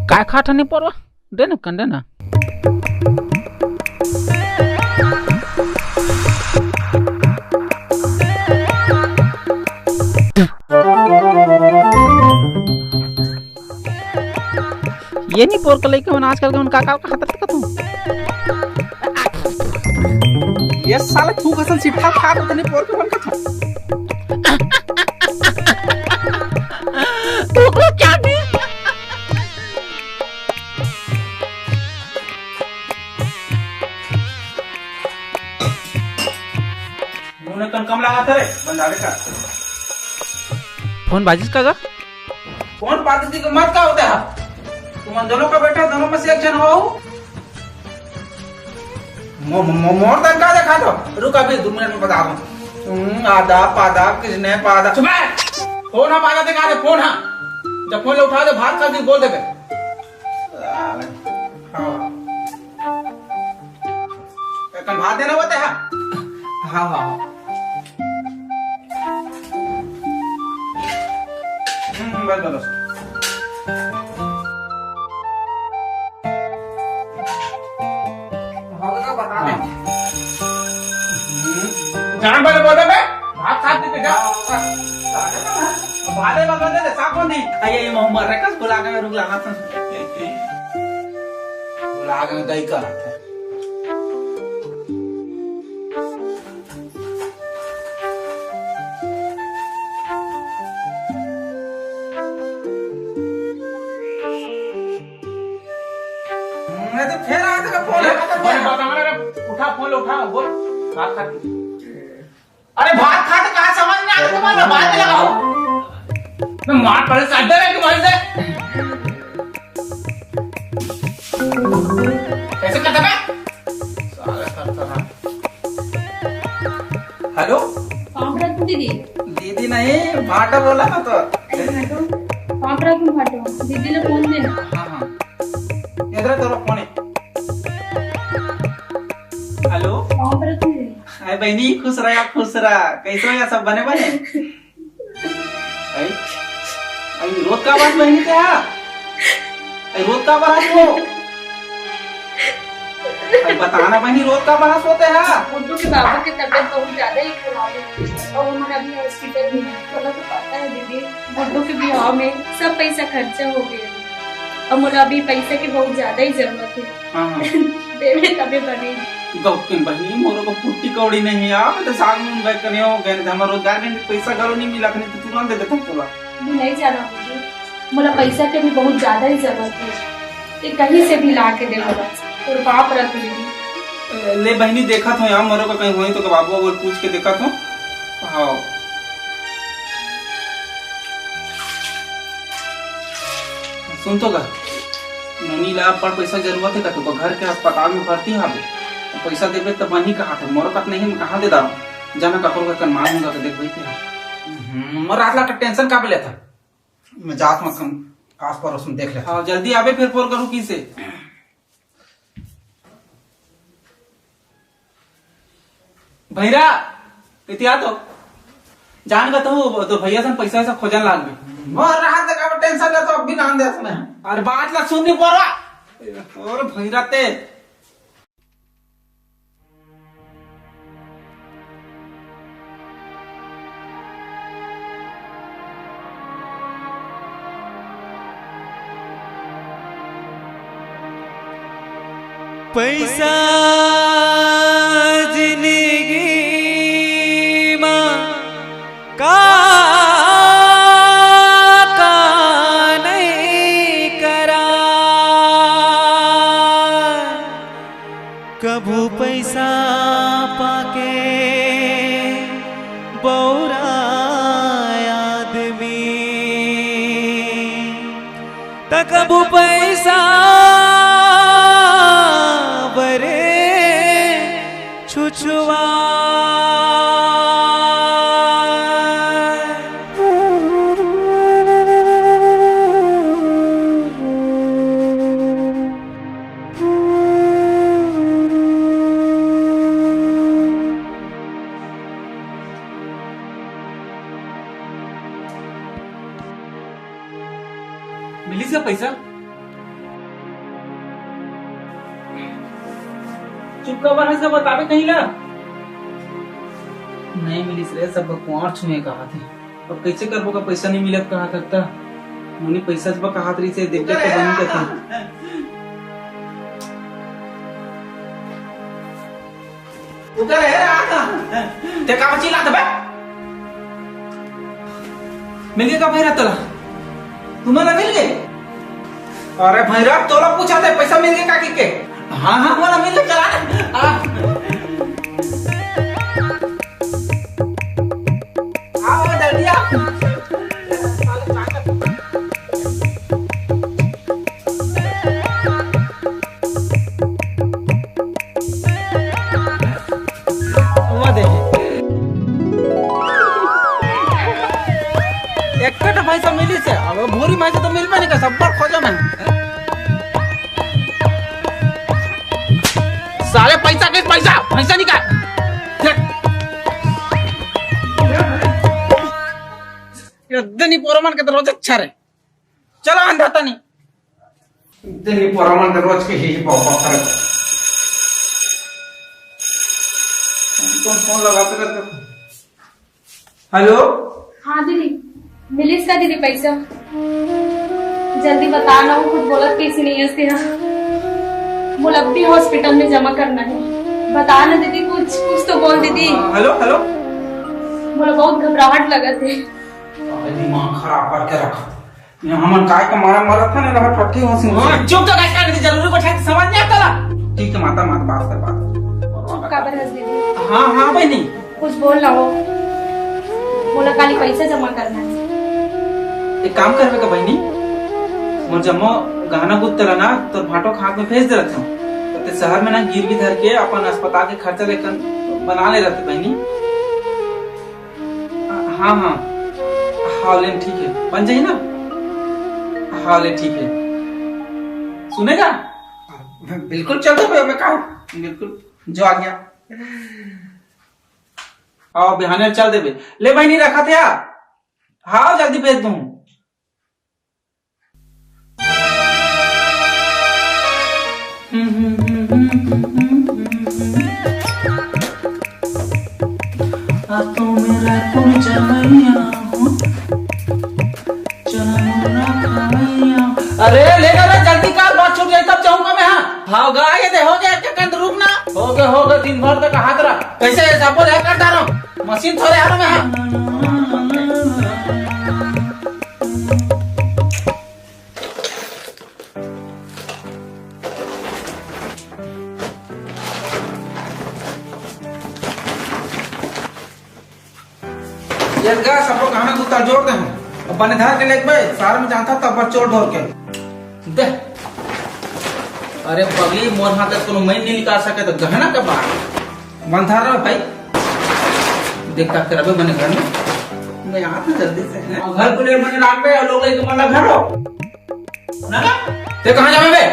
काय खाट नाही परवा दे ना कंदे ना ये नहीं पोर कलई के आजकल के काका का खातर का तू ये साला तू कसल सिट्ठा खा तो नहीं पोर के बन का तू को क्या भी मुंह कन कम लगा रे बंदारे का फोन बाजिस का फोन पाती को मत का होता है तुम दोनों का बेटा दोनों में से एक जन हो मोर तक का देखा तो रुक अभी 2 मिनट में बता दूं आधा पादा किसने पादा चुप फोन आप आधा दिखा दे फोन हाँ जब फोन उठा दे भात खा दी बोल दे कन भात देना होता है हाँ हाँ बस बस जान वाले बोल रहे भात खा दी जा भाले बगल दे साको नहीं खाइए ये मोहम्मद रकस बुला के रुक लगा था बुला के दई का मैं तो फिर आ तक फोन उठा फोन उठा बोल भात खा अरे भात खा तो कहा समझ में आता तुम्हारा बात लगाओ मैं मार पड़े साडर है तुम्हारे से कैसे करता मैं साला करता था हेलो पापड़ा तुम दीदी दीदी नहीं भाटा बोला था तो पापड़ा तुम फाटो दीदी ने फोन देना हाँ हाँ इधर तेरा फोन है हेलो पापड़ा तुम दीदी अरे बहनी खुश रहा कैसे हो या सब बने बने आई रोज का बात बहनी क्या रोज का बात हो बताना बहनी रोज का बात होते हैं उनको के बाबा की तबीयत बहुत ज्यादा ही खराब है और उन्होंने अभी हॉस्पिटल में है तो पता है दीदी बुड्ढों के ब्याह में सब पैसा खर्चा हो गया और मुझे अभी पैसे की बहुत ज्यादा ही जरूरत है देवे तबे बनेगी गौकिन बहनी मोरो को पुट्टी कौड़ी नहीं यार तो साग में बैठ करने हो गए थे हमारा रोजगार में पैसा घरों नहीं मिला नहीं तो तुरंत दे देता पूरा नहीं जाना दीदी मुझे पैसा की भी बहुत ज्यादा ही जरूरत है कि कहीं से भी ला के दे और बाप रख ली ले बहनी देखा था यार मोरो को कहीं हुई तो बाबू बोल पूछ के देखा था हाँ सुन तो ननी ला पर पैसा जरूरत है तो घर के अस्पताल में भर्ती है पैसा देवे तो बनी कहा था मोर कत नहीं कहा दे दारू जाना कपड़ों का मान होगा तो देख बैठे मोर रात ला टेंशन का ले था मैं जात मत कम आस पड़ोस में देख ले हाँ जल्दी आवे फिर फोन करूँ की से भैरा इतिया तो जान का तो भैया से पैसा ऐसा खोजन लाग में मोर रात का टेंशन ले तो अब भी नाम दे सुने अरे बात ला सुन नहीं पड़ा और भैरा ते पैसा जिंदगी मां का नहीं करा कभू पैसा पाके तकबु पैसा बरे छुछुआ मिली से पैसा चुप का बना से बतावे कहीं ला नहीं मिली से सब कुआर छुए कहा थे अब कैसे करबो का पैसा नहीं मिलत कहा करता मुनी पैसा सब कहा तरी से देख के बनी के था उधर है आका ते का बची लात बे मिल गया का भैरा तला तुम्हारा मिल गए अरे भैरव तोला पूछा था पैसा मिल गया काकी के हाँ हाँ हमारा मिल गया चला आओ जल्दी आओ पैसा मिली से अब भूरी माई तो मिल पानी का सब बार खोजो मैं सारे पैसा के पैसा पैसा निकाल इतनी पोरमान के रोज अच्छा रे चलो अंधाता नहीं इतनी पोरमान के रोज के ही पापा करे फोन लगाते रहते हेलो हाँ दीदी मिली इसका दीदी पैसा जल्दी बताना वो खुद बोला कैसे नहीं है इसके बोला भी हॉस्पिटल में जमा करना है बताना दीदी कुछ कुछ तो बोल दीदी हेलो हेलो बोला बहुत घबराहट लगा थे दिमाग खराब करके रखा हमन काय का मारा मारा था ना रहा ठट्ठी हंसी चुप तो काय करने की जरूरी को ठीक समझ नहीं आता ठीक है माता माता बात कर बात काबर हंस दीदी हाँ हाँ भाई नहीं कुछ बोल रहा हो बोला खाली पैसा जमा करना है एक काम करवे का बहनी मोर जम्मो गहना गुद तला ना तो भाटो खाक में भेज दे रहते हूँ तो ते शहर में ना गिरवी धर के अपन अस्पताल के खर्चा लेकर बना ले रहते बहनी हाँ हाँ हाँ लेन ठीक है बन जाए ना हाँ ले ठीक है सुनेगा बिल्कुल चल दो मैं कहा बिल्कुल जो आ गया आओ बिहाने चल दे ले बहनी रखा थे हाँ जल्दी भेज दूँ तो मेरा तुम चलैया अरे ले रे जल्दी कर बात छूट जाए तब जाऊंगा मैं हाँ गा ये दे हो गया क्या रुक ना हो गया दिन भर तक हाथ रहा कैसे सब बोल करता रहा मशीन थोड़े हाथ में सब लोग खाना कुत्ता जोड़ दे बने धार के लेके भाई सार में जानता तब चोर ढोर के दे अरे बगली मोर हाथ तक कोनो मैं नहीं निकाल सके तो गहना का बात बंधार रहा भाई देखता कर अबे मैंने घर में मैं यहाँ था जल्दी से घर को ले मैंने रात में लोग लेके मतलब घर हो ना ते कहाँ जावे बे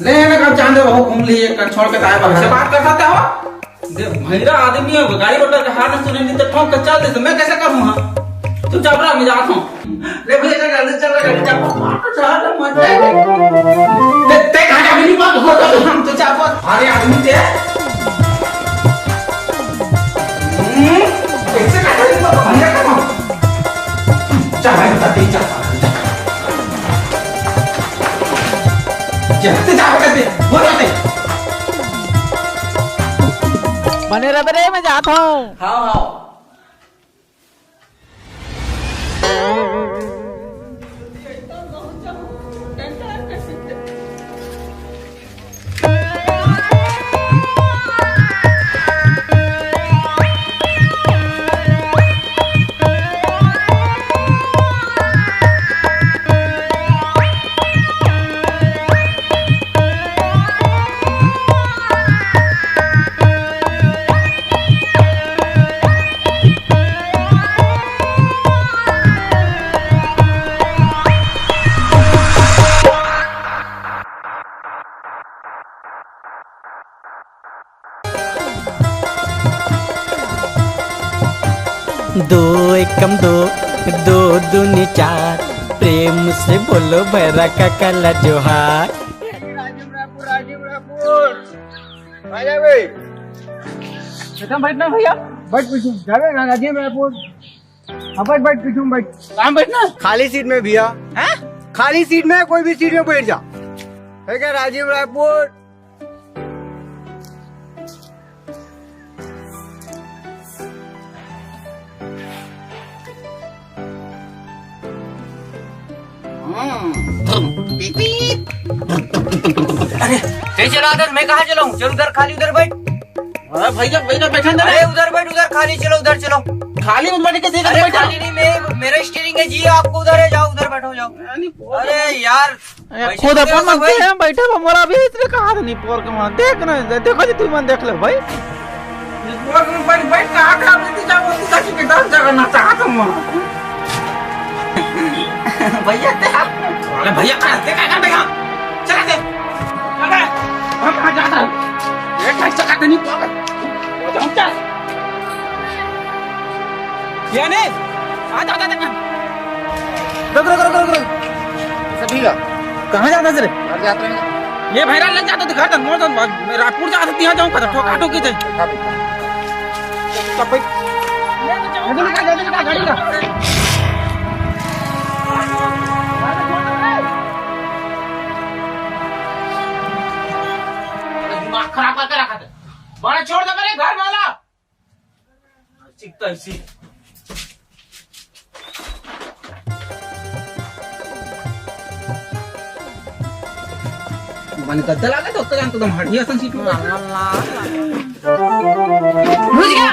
ले ना कब चांद हो घूम लिए कर छोड़ के ताए बाहर से बात कर सकते हो दे भैरा आदमी है गाड़ी रोड का हाथ सुने नहीं तो ठोक के चल दे मैं कैसे करूँ हाँ तू जा रहा मैं जाता हूँ ले भैया जल्दी चल रहा जा चल मत ते कहाँ जा मेरी बात हो तो हम तो जा अरे आदमी ते कैसे कर रही हो भैया का चल भाई बता दे चल जा कहते हो जाते बने रह रे मैं जाता हूँ हाँ हाँ दो एकम दो, दो दूनी चार, प्रेम से बोलो भैरा का कला जोहार। बैठना भैया, बैठ पीछू जावे ना राजीव रायपुर। हाँ बैठ पीछू बैठ। कहाँ बैठना? खाली सीट में भैया। हैं? खाली सीट में, कोई भी सीट में बैठ जा। है क्या राजीव रायपुर? अरे चला उधर, मैं कहाँ चलाऊं? चल उधर खाली, उधर बैठ। अरे भैया भैया बैठा ना। अरे उधर बैठ, उधर खाली, चलो उधर चलो। खाली मत बैठ के अरे खाली नहीं, मेरा स्टीयरिंग है जी, आपको उधर है, जाओ उधर बैठो जाओ। अरे यार खुद अपन मन पे बैठे बा, मोरा भी इसने कहा था नहीं पोर के मन देख ना, देखो जी तू मन देख ले भाई। इस पोर के मन बैठ कहां खा बैठी जाओ, तू सच के दस जगह ना चाहत हम। भैया ते अरे भैया कहां देखा का देखा चला दे चला हम कहां जाता है, एक ऐसा का नहीं पोर हो जाऊं क्या ये नहीं आ जा रुक सभी का कहां जाता है रे? घर यात्रा में ये भैरा लग जाता तो घर तक मोर तो रायपुर जा सकती है, जाऊं का ठोका ठोकी जाए सब जल्दी का गाड़ी का दिमाग खराब करके रखा था, बड़ा छोड़ दे मेरे घर वाला चिकता इसी मन गद्दा लगा तो उसका तो तुम हटिया सन सीट में घुस गया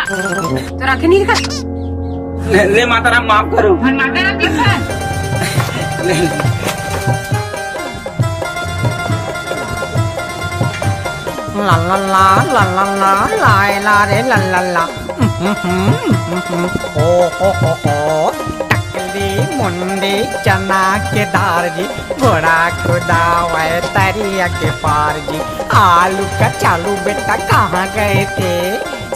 तो रखे नहीं दिखा। ले माता राम माफ करो। माता राम दिखा। ला ला ला ला ला ला ला ला रे ला ला ला हो टकली मुंडी चना के दार जी, घोड़ा खुदावे तरिया के पार जी। आलू का चालू बेटा कहाँ गए थे,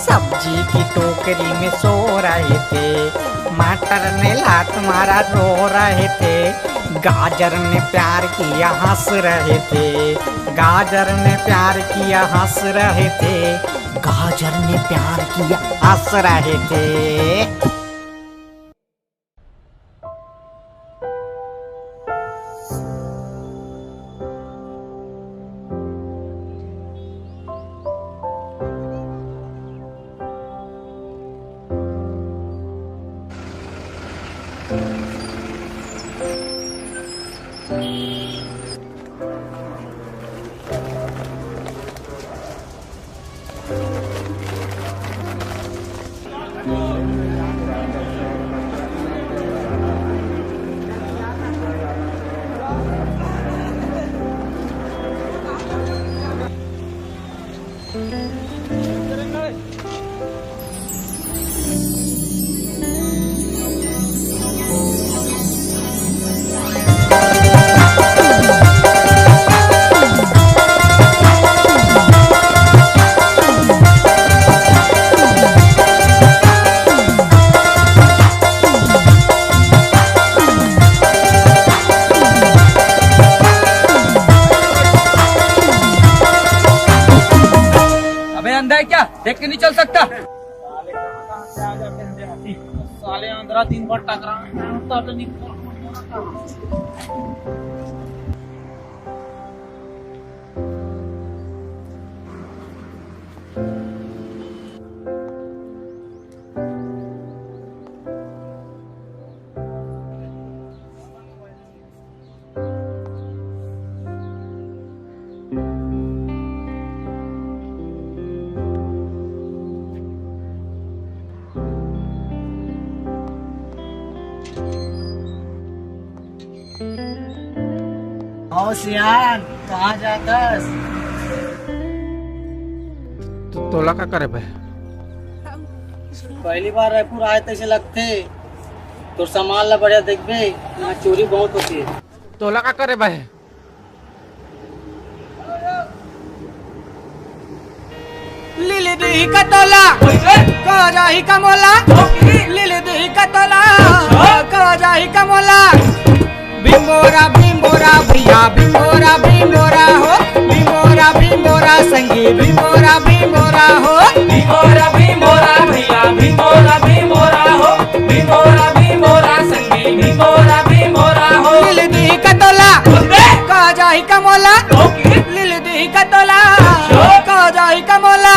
सब्जी की टोकरी में सो रहे थे। मटर ने लात मारा रो रहे थे, गाजर ने प्यार किया हंस रहे थे। गाजर ने प्यार किया हंस रहे थे, गाजर ने प्यार किया हंस रहे थे। अंधा है क्या, देख के नहीं चल सकता? साले आंध्रा दिन भर टकरा तो नहीं होशियार कहाँ जाता? तो तोला का करे भाई? पहली बार रायपुर आए तैसे लगते तो सामान ला बढ़िया देखबे, यहाँ चोरी बहुत होती है। तोला का करे भाई? लिल दी कतोला को जाही कमोला लिल दी कतोला को जाही कमोला बिंबोरा बिंबोरा भैया बिंबोरा बिंबोरा हो बिंबोरा बिंबोरा संगी बिंबोरा बिंबोरा हो भिमोरा भिमोरा भैया भिमोरा भिमोरा हो भिमोरा भिमोरा संगी भिमोरा भिमोरा हो लिल दी कतोला को जाही कमोला लिल दी कतोला को जाही कमोला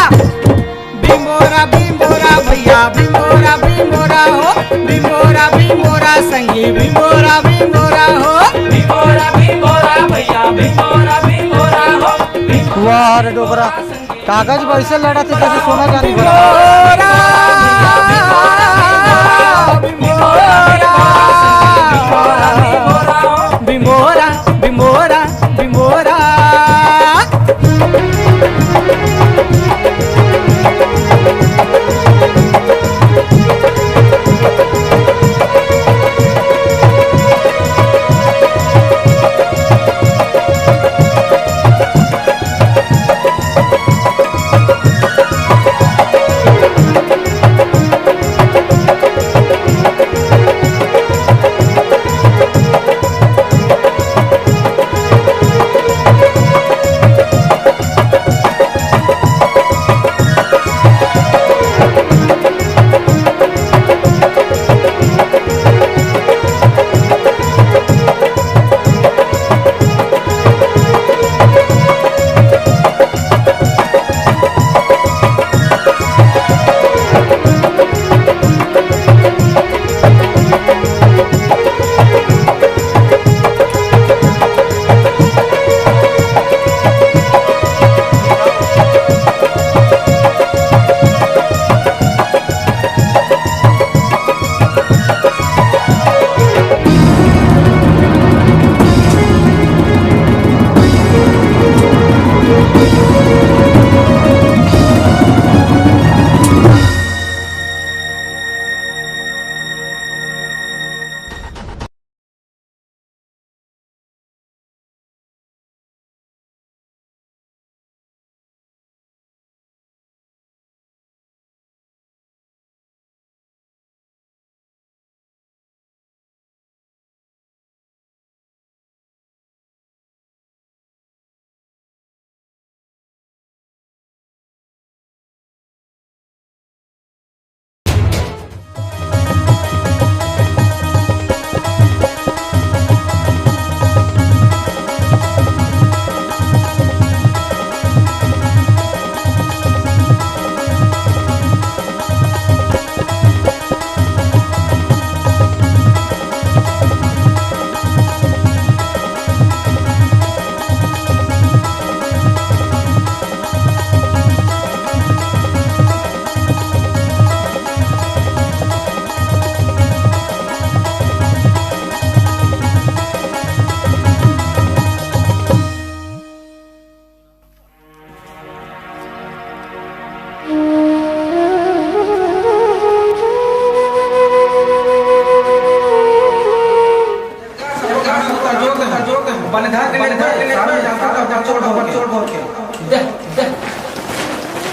बिंबोरा बिंबोरा भैया बिंबोरा बिंबोरा हो बिंबोरा बिंबोरा संगी बिंबोरा बिंबोरा हो भिमोरा भिमोरा भैया भिमोरा भिमोरा हो वाह रे डोबरा कागज वैसे लड़ा थे जैसे सोना चांदी भरा बिंबोरा बिंबोरा बिंबोरा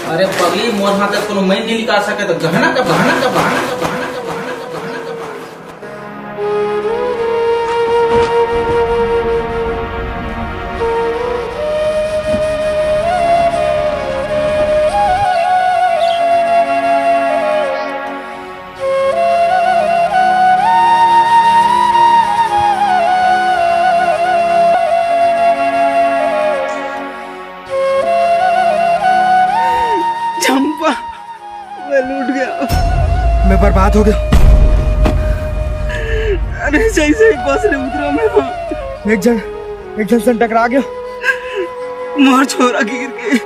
अरे पगली मोर हाथ कोनो मैं नहीं निकाल सके तो गहना का बहाना का बहाना का बहाना का बहाना का बहाना का मैं बर्बाद हो गया। अरे सही सही बस ने उतरा मैं एक जन से टकरा गया, मोर छोरा गिर के।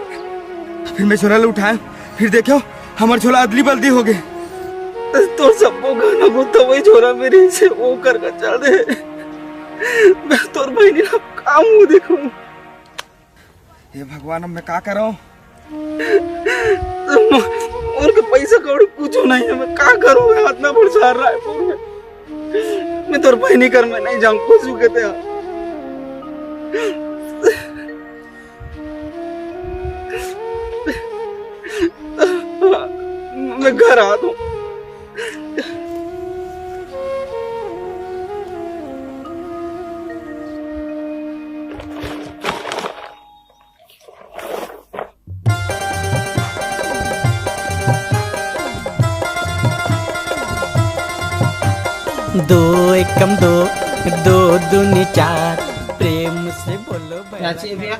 फिर मैं छोरा उठाया, फिर देखो हमारे छोरा अदली बल्दी हो गए। तो सबको गाना को तो वही छोरा मेरे से वो कर चल दे। मैं तोर बहनी ना काम हूँ देखो। हे भगवान, अब मैं क्या कर रहा हूँ? और के पैसा कौड़ी कुछ नहीं है, मैं क्या करूँ? हाथ ना पड़ रायपुर में मैं तोर बहनी कर मैं नहीं जाऊँ कुछ कहते हैं। मैं घर आ दूं। दो एकम दो, दो दूनी चार, प्रेम से बोलो क्या चाहिए भैया?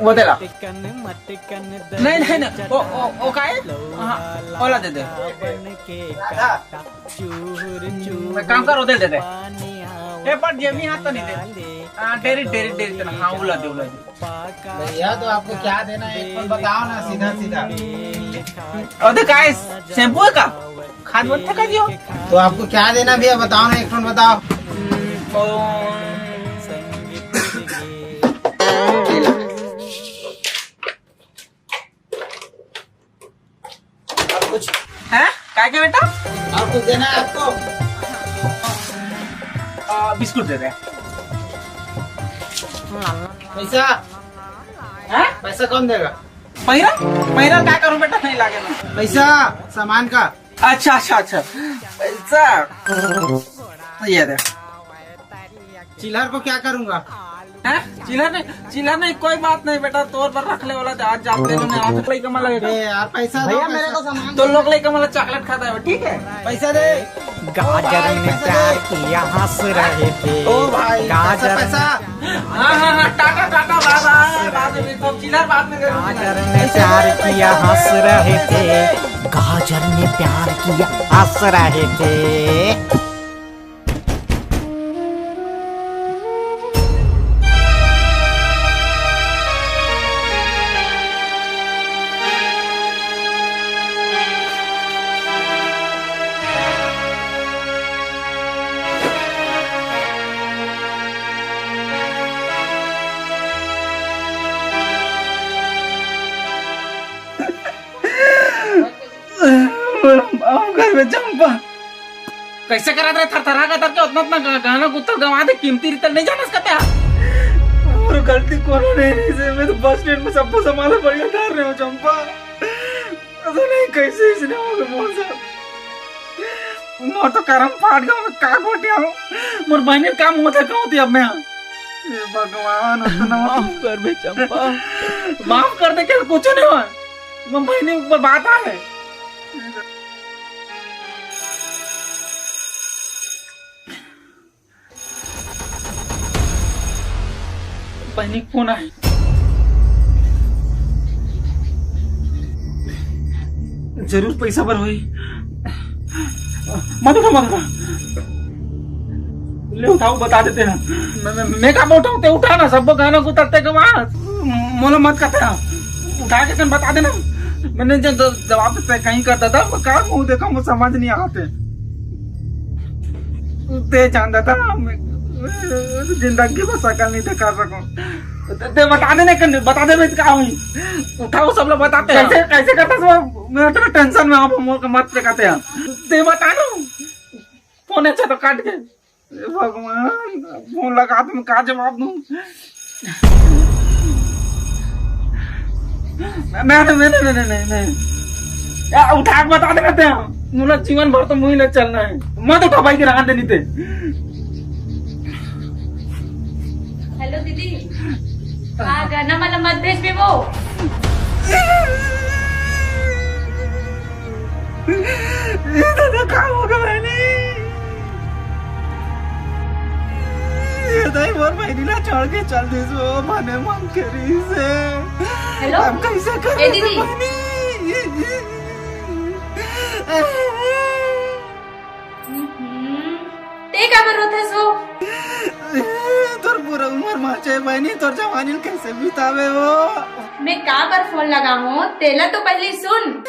वो दे ला। मटकन मटकन नहीं नहीं नहीं, ओ का है? हाँ, ओला दे दे। मैं काम कर, दे दे। ए पर जेमी हाथ तो नहीं दे। डेरी डेरी डेरी तो हाँ उला दे। भैया तो आपको क्या देना है एक बार बताओ ना, सीधा सीधा। और दे का है? शैम्पू है का? खाद वत्ता का दियो? तो आपको क्या देना भैया बताओ ना, एक फोन बताओ। और कुछ है? क्या क्या बेटा? और कुछ देना है आपको? बिस्कुट दे दे। पैसा? हैं? पैसा कौन देगा? पहिरा पहिरा क्या करूं बेटा, नहीं लागे ना। पैसा सामान का। अच्छा अच्छा अच्छा, पैसा ये दे। चिल्हर को क्या करूंगा? हैं? चिल्हर नहीं, कोई बात नहीं बेटा, तोर पर रख ले वाला आज जाते हैं। आज लई कमा लगेगा यार पैसा दो, भैया, मेरे को सामान तो लोग लई कमा चॉकलेट खाता है, ठीक है? पैसा दे। गाजर ने प्यार किया हंस रहे थे। ओ भाई गाजर पैसा। हाँ टाटा टाटा, बाद में तो चिल्हर बाद में करूंगा। गाजर ने प्यार किया हंस रहे थे, गाजर ने प्यार किया हंस रहे थे। घर में चंपा कैसे करा रहे थरथरा का करके उतना उतना गाना कुत्तर गवा दे, कीमती रितर नहीं जाना इसका क्या? और गलती कोनो नहीं से मैं तो बस स्टैंड में सबको संभाला बढ़िया कर रहे हो चंपा। ऐसा नहीं, कैसे इसने हो गया मोर साहब। मोर तो करम फाट गया, मैं का गोटिया हूँ। मोर बहनी काम होता कहूँ थी अब मैं। हे भगवान, उतना माफ कर बे चंपा। माफ कर दे क्या, कुछ नहीं हुआ। मैं बहनी ऊपर बात आ है। बहनी कौन है? जरूर पैसा पर हुई। मत उठा ले, उठाओ बता देते हैं। मैं कहा उठाऊं, उठा ना, सबको गाना को उतरते के वहां मोलो मत करते हैं। उठा के बता देना। मैंने जवाब कहीं करता था, कहा मुंह देखा, मुझे समझ नहीं आते। ते जानता था जिंदगी को शकल नहीं दिखा सकूं। बता देने, बता दे मैं क्या हुई। उठाओ, सब लोग बताते हैं कैसे कैसे करता सब। मैं इतना टेंशन में आप मत चकाते हैं। ते बता दो फोन अच्छा तो काट के। भगवान, फोन लगा तो मैं क्या जवाब दूं? नहीं उठा के बता देते हैं। मुझे जीवन भर तो मुझे नहीं चलना है। मत उठा भाई के रहा देनी थे। हेलो दीदी, हाँ गाना वाला मत भेज दे वो। दादा कहाँ होगा मैंने? ये मोर महिला छोड़ के चल दी सो माने मन करी से। हेलो अब कैसे कर ए दीदी, ते का करो थे सो? तोर पूरा उम्र माचे बहनी, तोर जवानी कैसे बितावे वो? मैं का पर फोन लगा हूँ, तेला तो पहले सुन।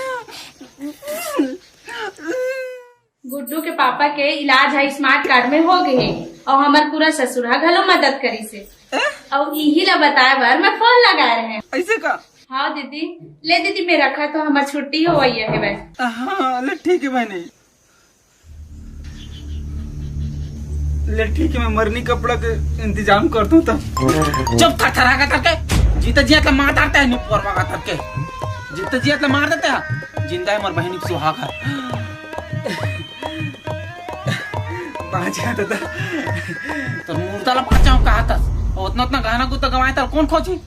गुड्डू के पापा के इलाज है स्मार्ट कार्ड में हो गए और हमार पूरा ससुरा घलो मदद करी से। और यही ला बताए बार मैं फोन लगा रहे हैं। ऐसे का? हाँ दीदी, ले दीदी मैं रखा तो हमार छुट्टी हो गई है वैसे। हाँ ले ठीक है बहनी, ले ठीक है, मैं मरनी कपड़ा के इंतजाम कर दूं तब। चुप थरथरा का करके जीता जिया का मार डालता है, नुपुर का करके जितना जियत ला मार देते हैं, जिंदा है मर बहनी की सुहाग है। पाँच गया दादा। तो मूर्ता ला पाचाओ कहा था, और उतना उतना गहना को तो गवाए था, कौन खोजी?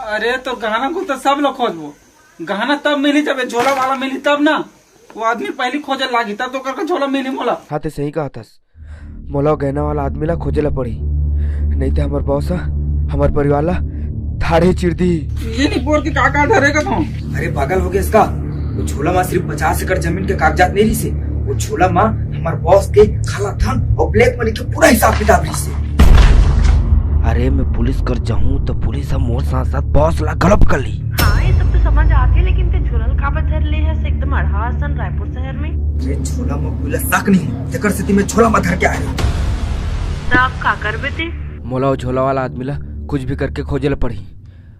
अरे तो गहना को तो सब लोग खोजबो, गहना तब मिली जब ये झोला वाला मिली तब ना। वो आदमी पहले खोजे लागी तब तो करके झोला मिली मोला। हाँ ते सही कहा थस, मोला गहना वाला आदमी ला खोजे ला पड़ी, नहीं तो हमार बॉस हमार परिवार ला थाड़े चिर दी। ये नहीं बोल के काका धरेगा तुम। अरे पागल हो गया इसका। वो झोला माँ सिर्फ 50 एकड़ जमीन के कागजात नहीं रही से, वो झोला माँ हमारे बॉस के खाला धन और ब्लैक मनी के पूरा हिसाब किताब रही से। अरे मैं पुलिस कर जाऊँ तो पुलिस हम मोर साथ साथ बॉस ला गलप कर ली। हाँ ये सब तो समझ आती है, लेकिन ते झुरल का बधर ले है से एकदम अड़हासन रायपुर शहर में। ये झोला माँ कोई शक नहीं, तेकर स्थिति में झोला माँ धर के आए। तो आप का कर बेटे? मोला वो झोला वाला आदमी ला कुछ भी करके खोजे ला पड़ी,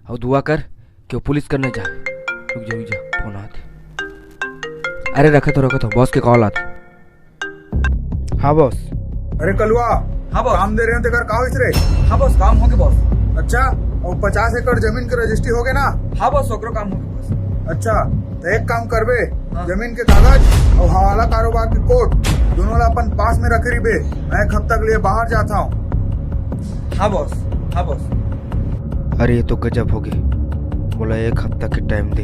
और दुआ कर कि वो पुलिस करने जाए। रुक जा फोन आते। अरे रखा तो बॉस के कॉल आते। हाँ बॉस। अरे कलुआ, हाँ बॉस। काम दे रहे हैं तेकर का होइस रे? हाँ बॉस, काम हो गए बॉस। अच्छा, और 50 एकड़ जमीन के रजिस्ट्री हो गए ना? हाँ बॉस, ओकरो काम हो गए बॉस। अच्छा, तो एक काम करबे, जमीन के कागज और हवाला कारोबार की कोर्ट दोनों ला अपन पास में रखे रिबे। मैं एक हफ्ता के लिए बाहर जाता हूँ। हाँ बॉस, हाँ बॉस। अरे ये तो गजब हो गई। बोला एक हफ्ता के टाइम दे,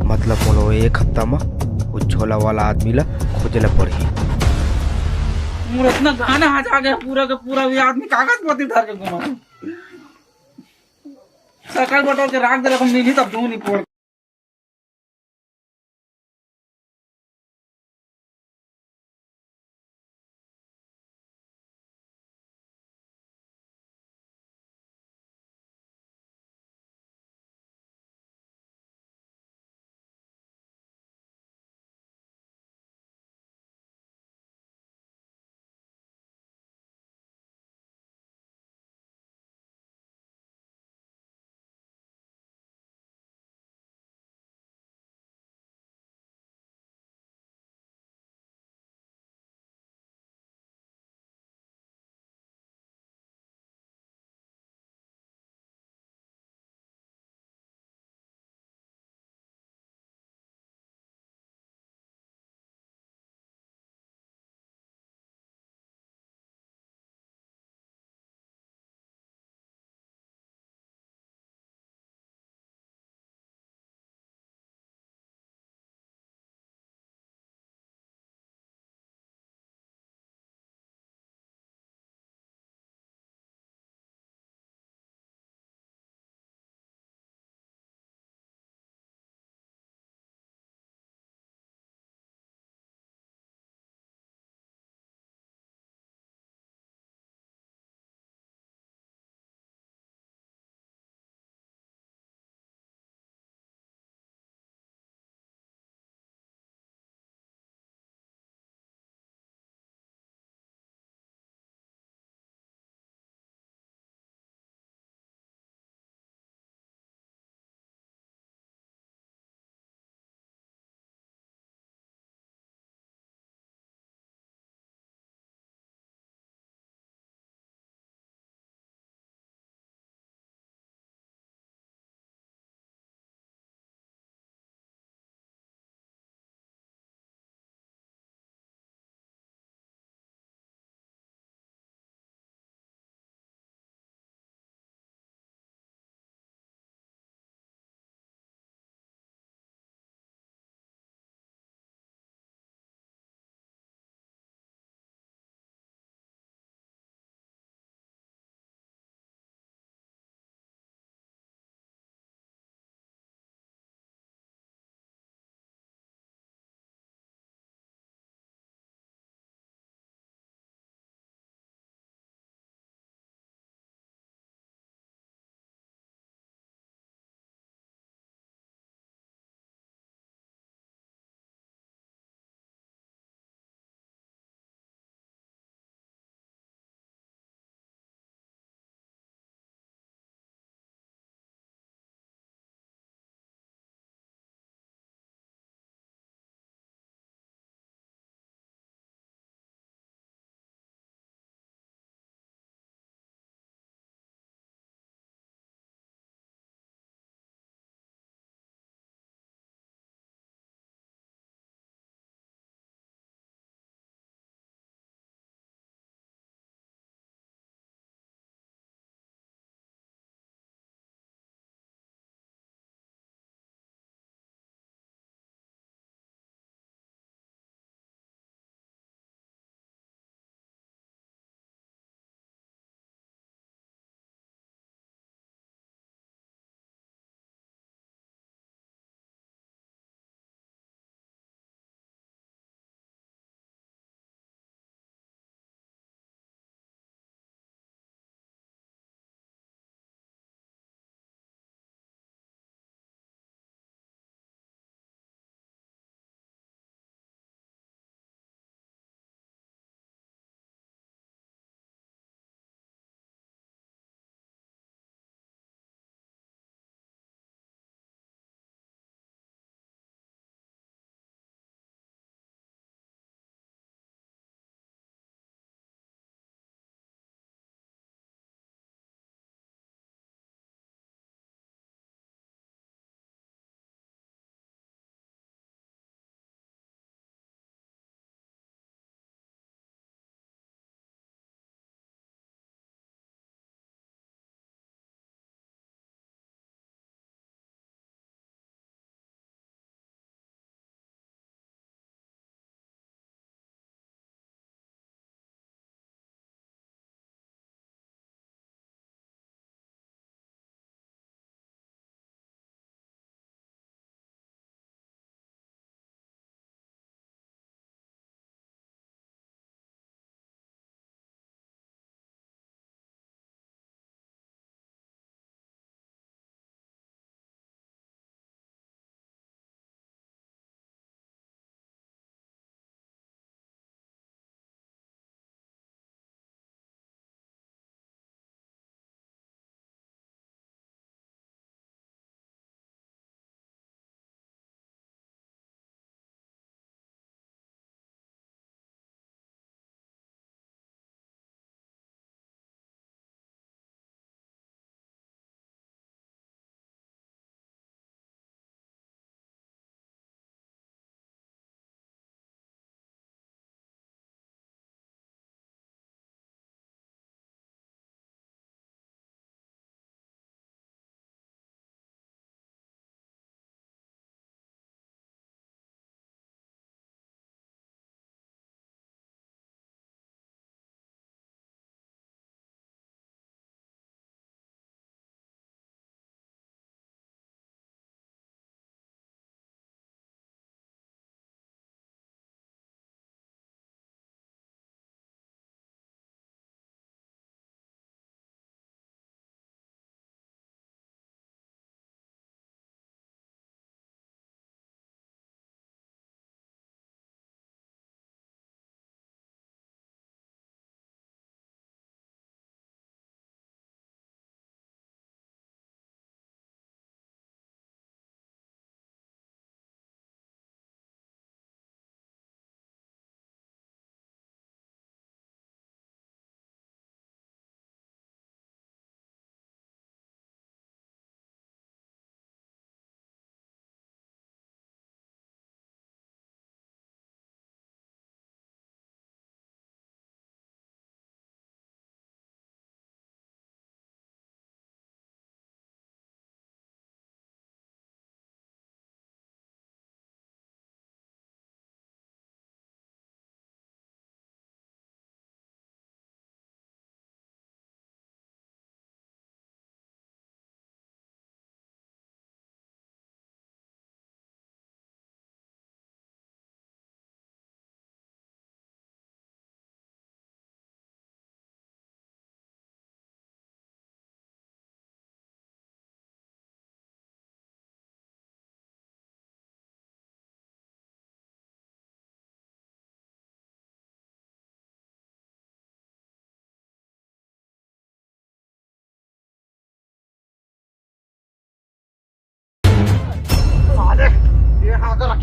मतलब बोलो एक हफ्ता में वो झोला वाला आदमी ला खोजे ला पड़ी। मोर इतना गहना हाथ आ गया पूरा का पूरा, ये आदमी कागज पत्ती धर के घुमा। सकल बटोर के राख दे, मिली तब दू नहीं पोड़।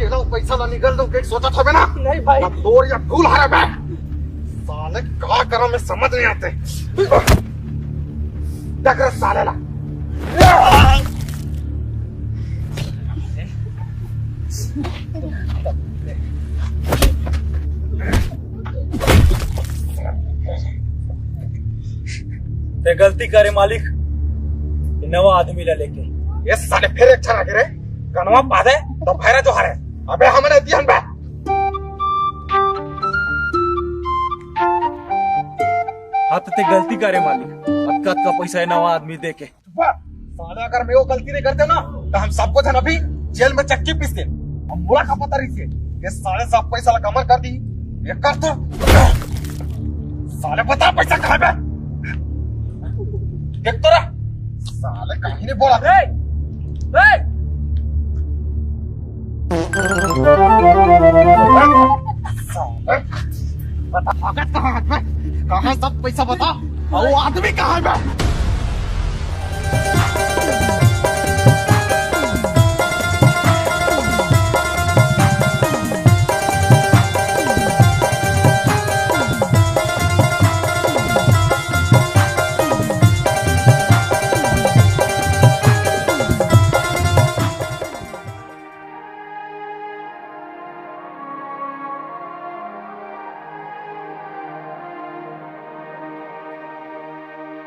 अकेला पैसा ला निकल दो के सोचा था ना। नहीं भाई तोड़ या भूल हारा मैं साले क्या करो मैं समझ नहीं आते। देख रहा साले ला ते गलती करे मालिक नवा आदमी ला लेके ये साले फिर एक छना गिरे कनवा पादे तो भैरा जो हारे अबे हमने दिहन बे हाथ ते गलती करे मालिक अक्का का पैसा है नवा आदमी दे के। साले अगर मैं वो गलती नहीं करते ना तो हम सबको जन अभी जेल में चक्की पीसते। हम मुड़ा का पता रही ये साले सब पैसा ला कमर कर दी ये कर तो साले बता पैसा कहाँ पे देख तो रहा साले कहीं नहीं बोला साले बता भगत कहाँ है कहाँ सब पैसा बता और वो आदमी कहाँ है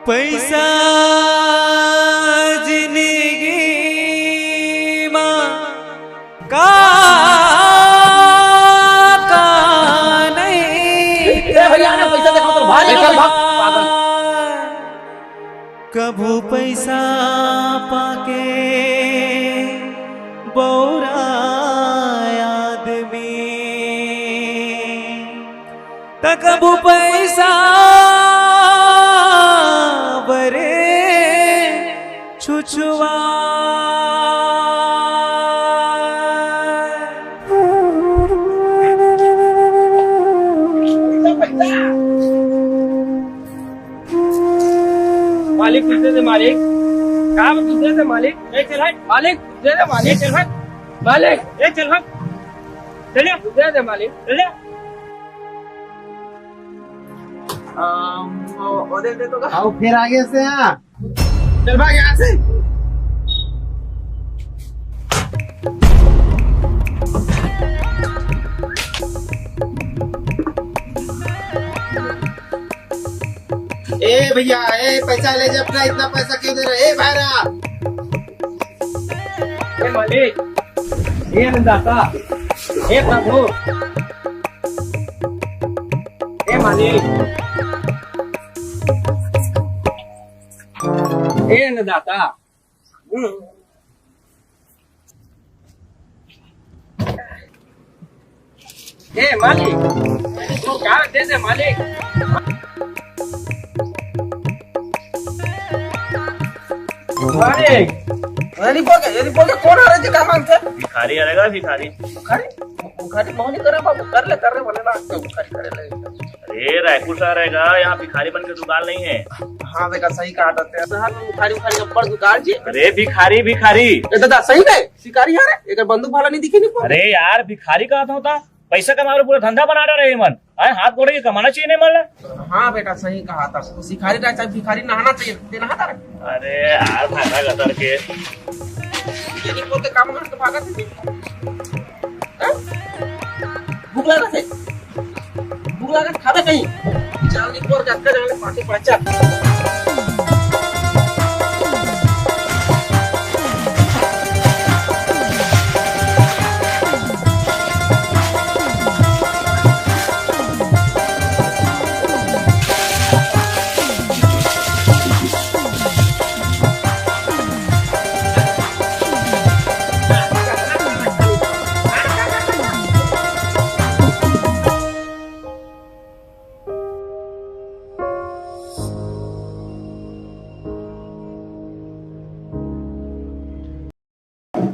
पैसा जिंदगी मां का नहीं पैसा देखो तो भाग निकल भाग कभू पैसा पाके बौरा आदमी त कभू पैसा बरे छुछुआ मालिक दे दे मालिक काम दे दे मालिक ए चल हट मालिक दे दे मालिक चल हट मालिक ए चल हट चलिए दे दे मालिक चलिए वो दे दे तो आओ फिर आगे से यहाँ चल भाग यहाँ से ए भैया ए पैसा ले जा अपना इतना पैसा क्यों दे रहे भाईरा ए मालिक ए अन्नदाता ए प्रभु ए मालिक ए अन्नदाता ए मालिक तो क्या दे दे मालिक मालिक ये बोल कौन आ रहा है? क्या मांगते? भिखारी आएगा भिखारी बुखारी मोहनी करे बाबू कर ले बोले ना बुखारी करे ले। अरे रायपुर से रहेगा यहाँ भिखारी बन के दुकान नहीं है। हाँ देखा सही कहा था शहर में बुखारी अब्बड़ दुकान जी। अरे भिखारी दादा सही है शिकारी यार एक बंदूक वाला नहीं दिखे नहीं। अरे यार भिखारी कहा था होता पैसा कमा रहे पूरा धंधा बना रहे मन आए हाथ गोड़े की कमाना चाहिए नहीं मन। हाँ बेटा सही कहा था शिकारी रहता है भिखारी नहाना चाहिए नहाता रहे। अरे यार भागा गदर के बोलते काम करते भागा थे भूख लगा थे भूख लगा खावे कहीं चल निकोर जाकर जाने पार्टी पहुंचा।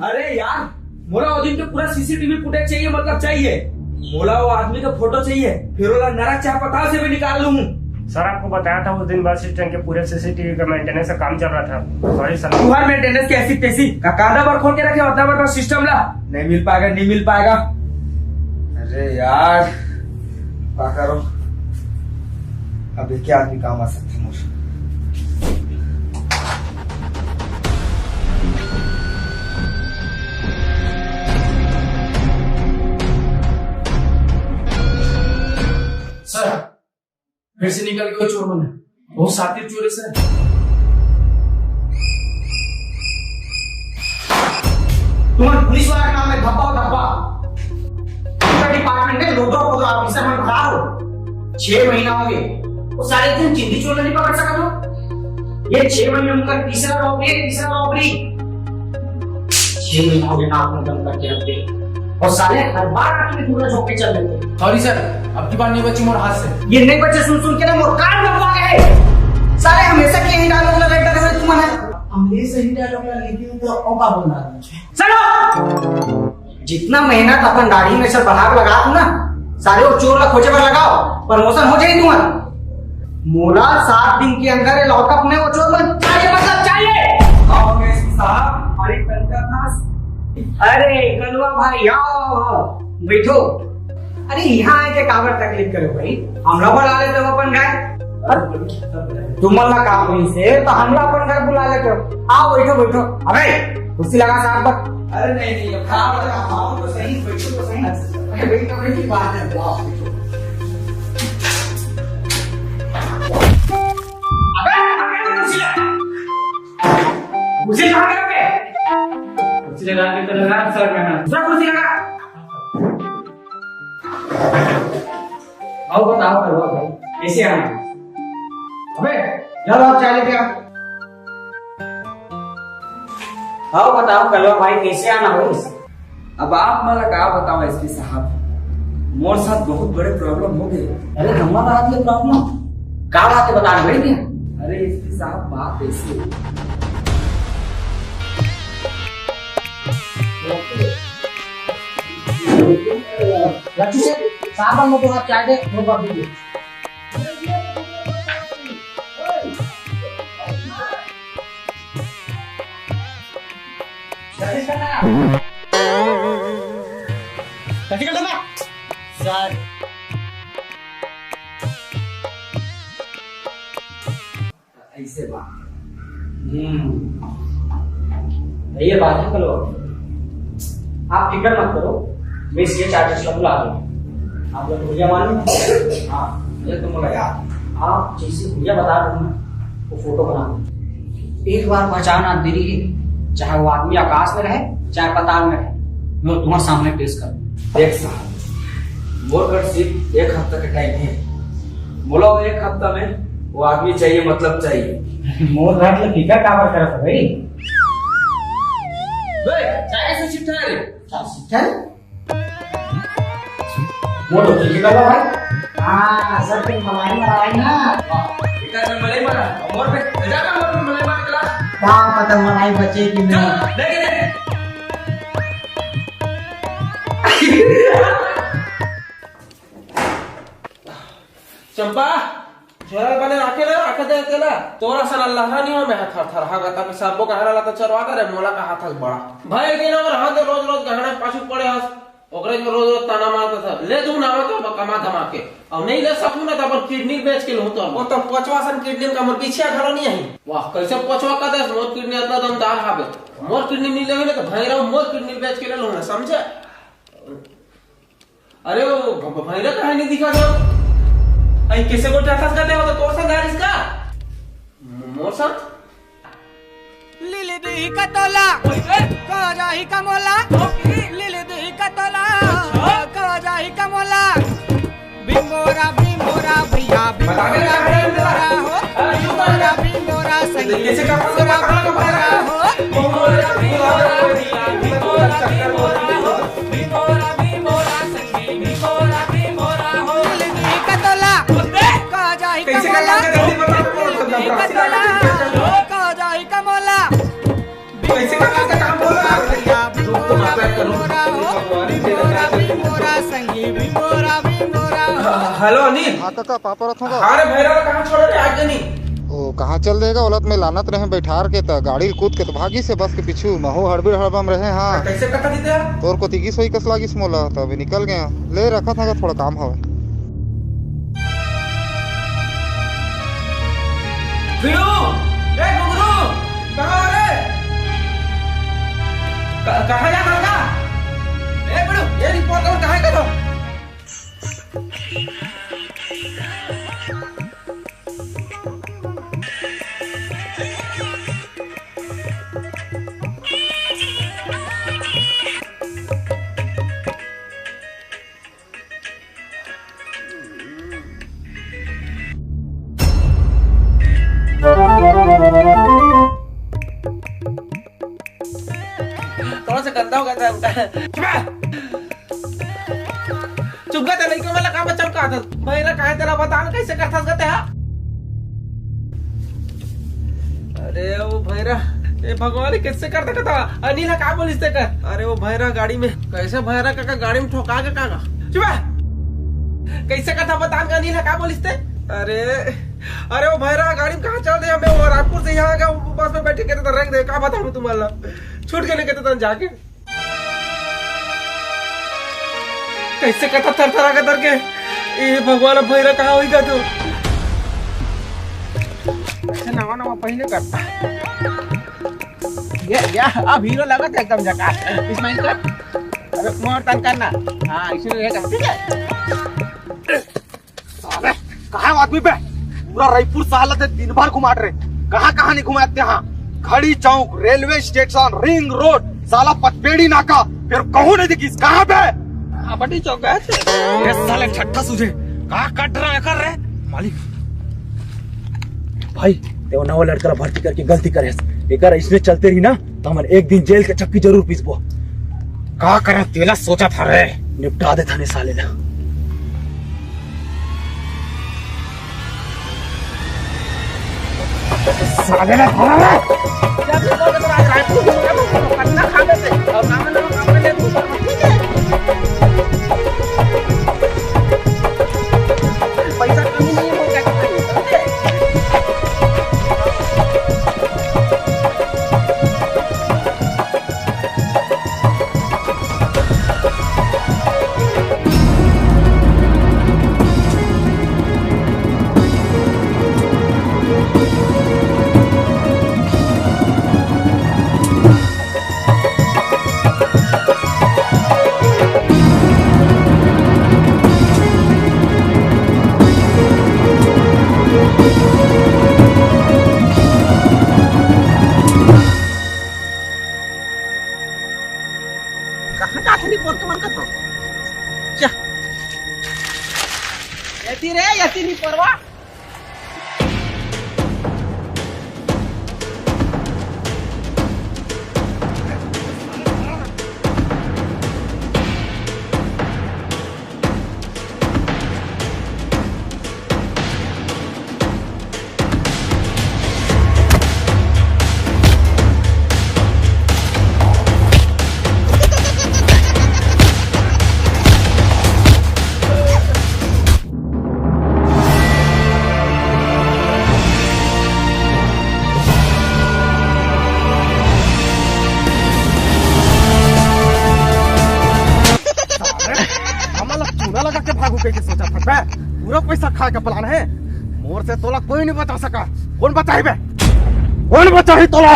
अरे यार मोला वो दिन के पूरा सीसीटीवी फुटेज चाहिए मतलब चाहिए। मोला वो आदमी का फोटो चाहिए फिर वो नरक चाह पता से भी निकाल लूं। सर आपको बताया था उस दिन बस स्टैंड के पूरे सीसीटीवी का मेंटेनेंस का काम चल रहा था। Sorry sir. तुम्हारे मेंटेनेंस की ऐसी तैसी कादा बार खोल के रखे होता है सिस्टम ला नहीं मिल पाएगा नहीं मिल पाएगा। अरे यार क्या करो अभी क्या आदमी काम आ सकते हैं मुझे। सर फिर से निकल गए चोर बने, बहुत शातिर चोर है सर। तुम्हारे पुलिस वाला का नाम है धब्बा धब्बा। डिपार्टमेंट में लोटो को ऑफिसर में खड़ा हो 6 महीना हो गए, वो सारे दिन जिंदगी चोर नहीं पकड़ सका तो ये 6 महीने उनका तीसरा रॉबरी 6 महीना हो गए ना आपने दम करके रख दे और साले हर बार आके पूरा झोंक के चल रहे थे। सॉरी सर, अब की बार नहीं बची मोर हाथ से। ये नहीं बच्चे सुन के ना मोर कान में पा गए साले। हमेशा के यही डायलॉग लगाते रहे तुम्हारे हमेशा ही डायलॉग लेकिन तो औका बोलना चलो। जितना मेहनत अपन दाढ़ी में सर बढ़ा लगा तू ना सारे वो चोर ला खोजे पर लगाओ प्रमोशन हो जाए तुम्हारा। मोला 7 दिन के अंदर लॉकअप में वो चोर बन चाहिए मतलब चाहिए साहब हमारी तनख्वाह था। अरे कलवा भाई आओ बैठो। अरे यहाँ आके काबर तकलीफ करो भाई, हमला बुला लेते हो अपन घर। तुम मल्ला काम नहीं से तो हमला अपन घर बुला लेते हो। आओ बैठो बैठो। अबे कुर्सी लगा साहब पर। अरे नहीं आओ तो सही बैठो तो सही। अरे बैठो बैठी बात है आओ बैठो। कुर्सी लगा के कुर्सी लगा के तो लगा सर मैं दूसरा कुर्सी लगा। आओ बताओ करो भाई कैसे आना। अबे चलो आप चाय लेके आओ। आओ बताओ कलवा भाई कैसे आना हो। अब आप मला क्या बताओ एसपी साहब, मोर साथ बहुत बड़े प्रॉब्लम हो गए। अरे हमारा बात ये प्रॉब्लम क्या बात है बता रहे भैया। अरे एसपी साहब बात ऐसी साहब मुझे आप चाय दे वो कर दीजिए। सर ऐसे बात ये बात है कलो आप फिक्र मत करो मैं इसके चार्जेस का बुला दूंगा। आप लोग भैया मालूम हाँ ये तो मुझे याद आप जैसे भैया बता दूंगा वो फोटो बना दो। एक बार पहचान आप दे रही है चाहे वो आदमी आकाश में रहे चाहे पताल में रहे मैं तुम्हारे सामने पेश कर। देख साहब मोर कर सिर्फ 1 हफ्ता का टाइम है। बोलो 1 हफ्ता में वो आदमी चाहिए मतलब चाहिए। मोर रात में टिकट काबर करा था भाई। चाय से शिफ्ट है रे शिफ्ट है वो तो ठीक है भाई। हाँ सर तुम मलाई ना इधर में मलाई मारा मोर पे जाकर मोर पे मलाई मार कला क्या पता मलाई बचे कि नहीं। नहीं चंपा छोरा बने राखे ना राखे दे अकेला तोरा सन अल्लाह नहीं हो मैं थर थर हा गता के सबो कहरा लाता चरवा करे मोला का हाथ बड़ा भाई के ना और हाथ रोज रोज गहना पाछू पड़े हस ओकरे जो रोज रोज ताना मारता था ले तू ना तो कमा धमा के अब नहीं ले सकू ना तो अपन किडनी बेच के लूं तो वो तो पचवा सन किडनी का मोर पीछे खड़ा नहीं है। वाह कैसे पचवा का दस मोर किडनी इतना दमदार हावे मोर किडनी नहीं लेवे तो भैरा मोर किडनी बेच के ले लूं ना समझे। अरे वो भैरा काहे नहीं दिखा दो आई कैसे को टाटा का देवा तो तोर संग है इसका मोर संग लिले दही का तोला जाही का मोला लिले दही का तोला जाही का मोला बिमोरा बिमोरा भैया बिमोरा बिमोरा हो बिमोरा संगी कैसे का बिमोरा हो बिमोरा बिमोरा बिमोरा हो बिमोरा बिमोरा संगी बिमोरा बिमोरा हो लिले दही का तोला जाही का मोला लिले का तोला जाही का मोला कैसे का काम बोल रहा है बिमोरा बिमोरा हो बिमोरा बिमोरा संगी बिमोरा बिमोरा हेलो अनिल। हाँ काका पापा रथ होगा। हाँ रे भैरव कहाँ छोड़ रहे आज नहीं? ओ कहाँ चल देगा औलत में लानत रहे बैठार के त गाड़ी कूद के तो भागी से बस के पीछू महो हड़बड़ हड़बम रहे। हाँ कैसे कटा देते हैं? तोर को तिगी सोई कस लागी मोला तो अभी निकल गया ले रखा था थोड़ा काम हवे। फिरू ए गुगरू कहाँ रे? कहाँ जा रहा? ए बड़ू ये रिपोर्ट कहाँ करो? थोड़ा सा गंदा हो गया था। चुप गया लड़के वाला काम बच्चा का था। मेरा कहे तेरा बता कैसे करता गते है? अरे वो भैरा ये भगवान कैसे करता था? अनिल का बोलिस ते कर? अरे वो भैरा गाड़ी में कैसे भैरा का गाड़ी में ठोका के कागा? चुप कैसे करता बता का अनिल का बोलिस ते? अरे वो भैरा गाड़ी में कहाँ चल रहे हमें वो रायपुर से यहाँ का बस में बैठे कहते रंग दे। कहा बताऊँ तुम्हारा छूट के नहीं कहते जाके कैसे कहता थर थर आगे के ये भगवान भैरा कहाँ होगा तू? नवा नवा पहले करता ये अब हीरो लगा था एकदम झकास। इसमें कर अरे मोर तन करना। हाँ इसलिए ठीक है। साले कहाँ आदमी पे पूरा रायपुर साला से दिन भर घुमा रहे। कहाँ कहाँ नहीं घुमाते? हाँ खड़ी चौक रेलवे स्टेशन रिंग रोड साला पचपेड़ी नाका फिर कहूँ नहीं दिखी कहाँ पे? बड़ी चौक है ये साले ठट्ठा सूझे कहाँ कट रहा है कर रहे मालिक भाई ते नवा लड़का भर्ती करके गलती करे एक इसने चलते रही ना तो हम एक दिन जेल के चक्की जरूर पीसबो। कहा करे तेला सोचा था रे निपटा दे थाने साले ना। साले ना पैसा कमी नहीं हो गया नहीं परवा सोचा था पूरा पैसा खा के प्लान है मोर से तोला कोई नहीं बता सका। कौन बताई बे? कौन बताई तोला?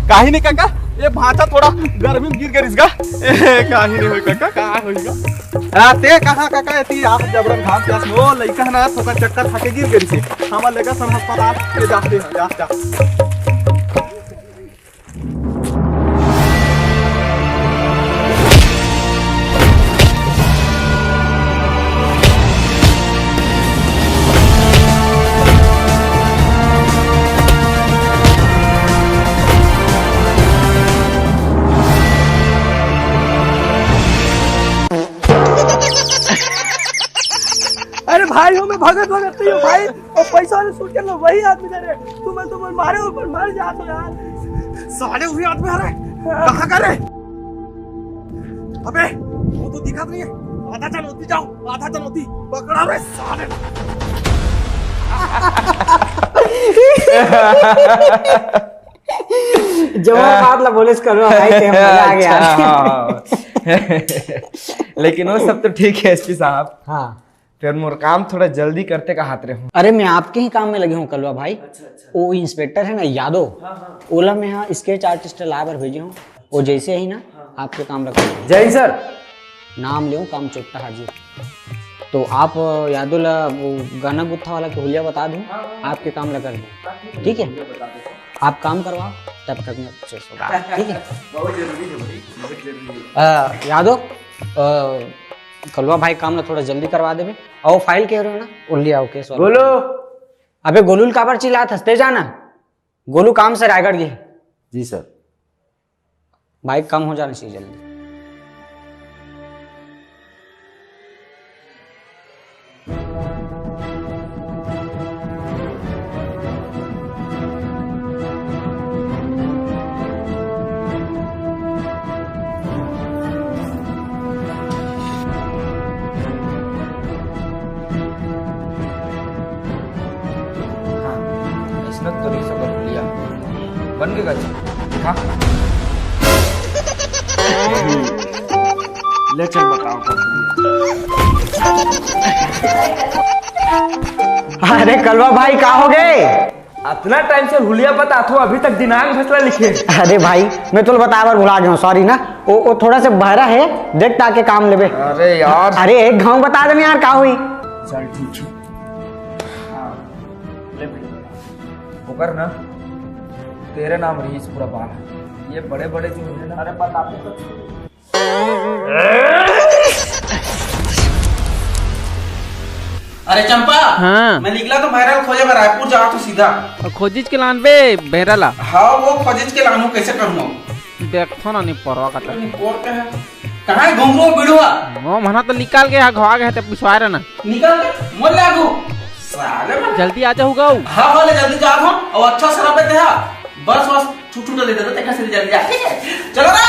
काहे नहीं काका ये भाता थोड़ा गर्मी में गिर गई इसका काहे नहीं होई काका का होईगा आते कहां काका एती आप जबरन घास प्यास वो लइका ना थोड़ा चक्कर खाके गिर गई से हमार लेगा सन अस्पताल ले जाते जा भाई हो मैं भगत भगत नहीं हूँ भाई और पैसा वाले सूट के लो वही आदमी दे रहे तुम मारे ऊपर मर जाते यार साले वही आदमी आ रहे कहाँ का रे? अबे वो तो दिखा नहीं है। आधा चनौती जाओ, आधा चनौती पकड़ा रे साले। जो बात ला बोले करो भाई ते मजा आ गया। लेकिन वो सब तो ठीक है एसपी साहब। हाँ फिर मोर काम थोड़ा जल्दी करते का हाथ रहे। अरे मैं आपके ही काम में लगे हूँ कलवा भाई। वो इंस्पेक्टर है ना यादव, ओला में यहाँ स्केच आर्टिस्ट लाबर भेजे हूँ। वो जैसे ही ना आपके काम रखो। जय सर। नाम ले काम चुपता हाजी। तो आप यादव ला वो गाना गुत्था वाला के हुलिया बता दूँ, आपके काम लगा दूँ। ठीक है, आप काम करवाओ तब तक मैं ठीक है। बहुत जरूरी है भाई, बहुत जरूरी है। यादव कलवा भाई काम ना थोड़ा जल्दी करवा देवे। और फाइल कह रहे हो ना उल्ली आओ केस वाला। बोलो। अबे गोलूल काबर चिल्लात हंसते जाना। गोलू काम से रायगढ़ गए। जी सर। भाई काम हो जाना चाहिए जल्दी। तो नहीं सब लिया बन गया हाँ। ले चल बताओ। अरे कलवा भाई कहाँ हो गए? इतना टाइम से हुलिया बता थो अभी तक दिनांक फैसला लिखे। अरे भाई मैं तो बतावर भुला गया हूँ, सॉरी ना। वो थोड़ा सा बहरा है, देख ताके काम लेबे। अरे यार, अरे एक गाँव बता दे यार कहाँ हुई। चल ठीक है। ओकर ना तेरे नाम रही पूरा बाल। ये बड़े बड़े जो है ना, अरे बताते तो। अरे चंपा, हाँ मैं निकला तो बहरल खोजे में रायपुर जाओ तो सीधा। खोजिज के लान बे बहरला। हाँ वो खोजिज के लानू कैसे करूँ? देखो ना नहीं परवा का कहाँ है घुंघरू बिड़ुआ? वो मना तो निकाल के घवा गए थे पिछवा रहे ना। निकाल मोल लागू साले में। जल्दी आ जाऊंगा। हाँ वाले जल्दी जा रहा हूँ और अच्छा शराब देते हैं। बस छुट्टू दे देते कैसे जल्दी जा। ठीक है चलो रे।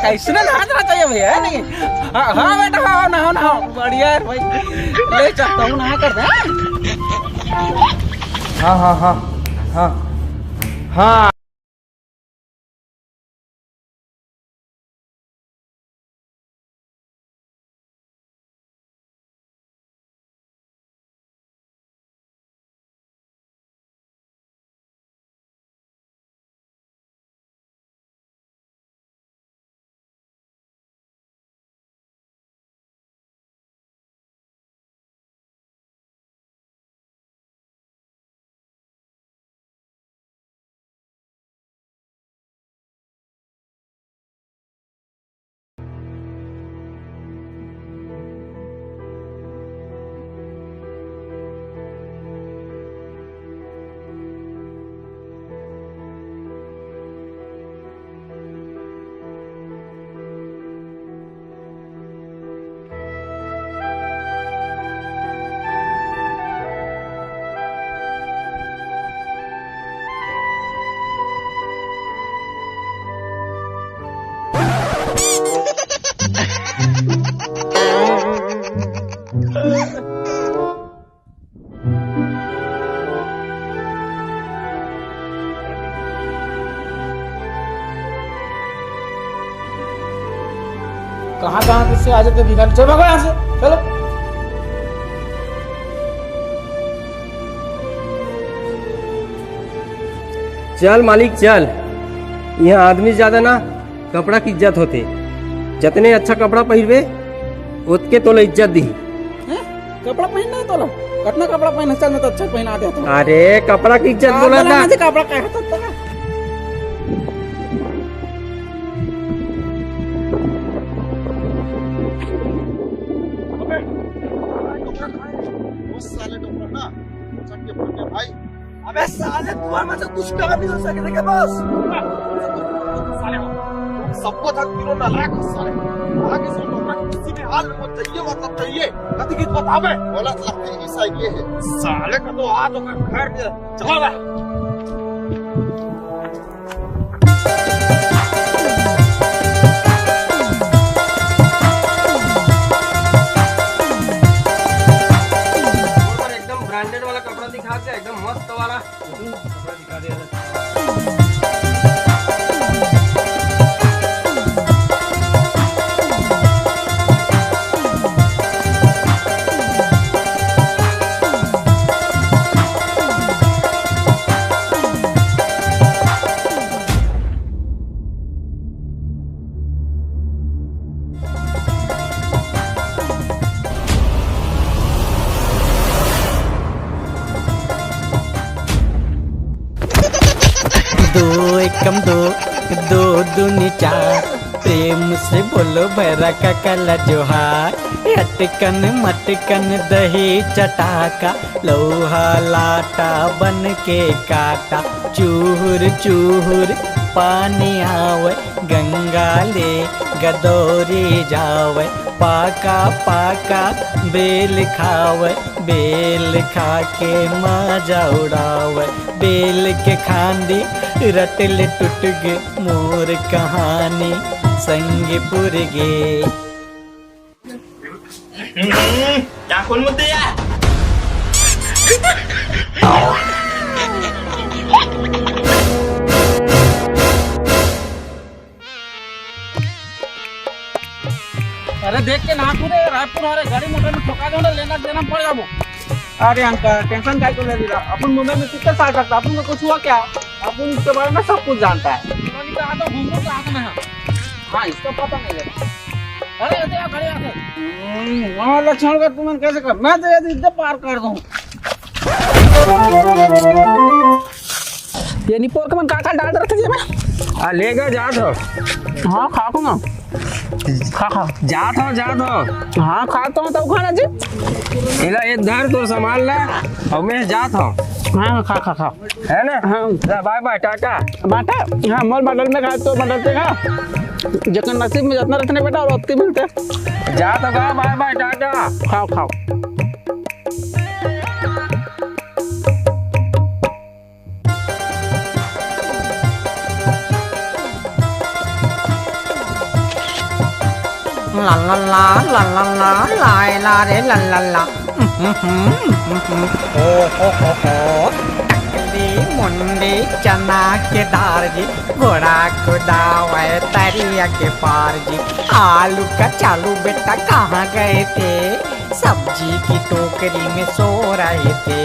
कैसे नहाना चाहिए भैया नहीं। हाँ बेटा हाँ नहाओ बढ़िया है भाई। ले चलता हूँ नहा कर दे। हाँ हाँ हाँ हाँ हाँ। कहाँ से आ जाते दिखा। चलो भागो यहाँ से चलो। चल मालिक चल। यहाँ आदमी ज्यादा ना कपड़ा की इज्जत होते। जितने अच्छा कपड़ा पहनबे उतके तोला इज्जत दी। कपड़ा पहनना है तोला। कतना कपड़ा पहने चल मैं तो अच्छा पहना देता हूँ। अरे कपड़ा की इज्जत बोला ना। कपड़ा क्या होता है? अबे साले तुम्हारे में से कुछ काम नहीं हो सकता क्या बस? साले सबको थक किलो ना लाख साले आगे से लोग किसी भी हाल में मत चाहिए मतलब चाहिए कति की बता मैं बोला लगती ऐसा ये है साले का तो हाथ होकर घर चला रहा एकदम ब्रांडेड वाला कपड़ा दिखा के एकदम मस्त वाला कपड़ा दिखा दिया। दो एकम दो दो दूनी चार प्रेम से बोलो भैरा का कला जोहार अटकन मटकन दही चटाका लोहा लाटा बन के काटा चूहुर चूहुर पानी आवे गंगा ले गदौरी जावे पाका पाका बेल खावे बेल खा के मजा उड़ावे बेल के खांदी रटल टूट गे मोर कहानी संग पुर गे। क्या कौन मुद्दे यार अरे देख के ना पूरे रायपुर वाले गाड़ी मोटर में ठोका दो लेना देना पड़ जाबो। अरे अंकल टेंशन काय को ले रहा अपन मुंबई में कितने साल तक अपन को कुछ हुआ क्या? अपन इसके बारे में सब कुछ जानता है। उन्होंने कहा तो घूमो कहाँ में है? हाँ इसका पता नहीं लगा। अरे ऐसे खड़े आके वहाँ लक्षण का तुमने कैसे कर मैं तो यदि इधर पार कर दूँ ये निपोर के मन काका डाल रखे थे मैं लेगा जा दो। हाँ खा को ना खा खा जात हो हाँ खाता हूँ तब खाना जी इला ये धर तो संभाल ले और मैं जात हूँ। हाँ खा खा खा है ना? हाँ बाय बाय टाटा बाटा हाँ मोल बटल में खा तो बटल से खा जखन नसीब में जितना रखने बेटा और उतने मिलते जा तो गा बाय बाय टाटा खाओ खाओ। ला ला ला ला ला ला ला ला रे ला ला ला हो टकली मुंडी चना के दार जी घोड़ा खुदावे तरिया के पार जी आलू का चालू बेटा कहाँ गए थे सब्जी की टोकरी में सो रहे थे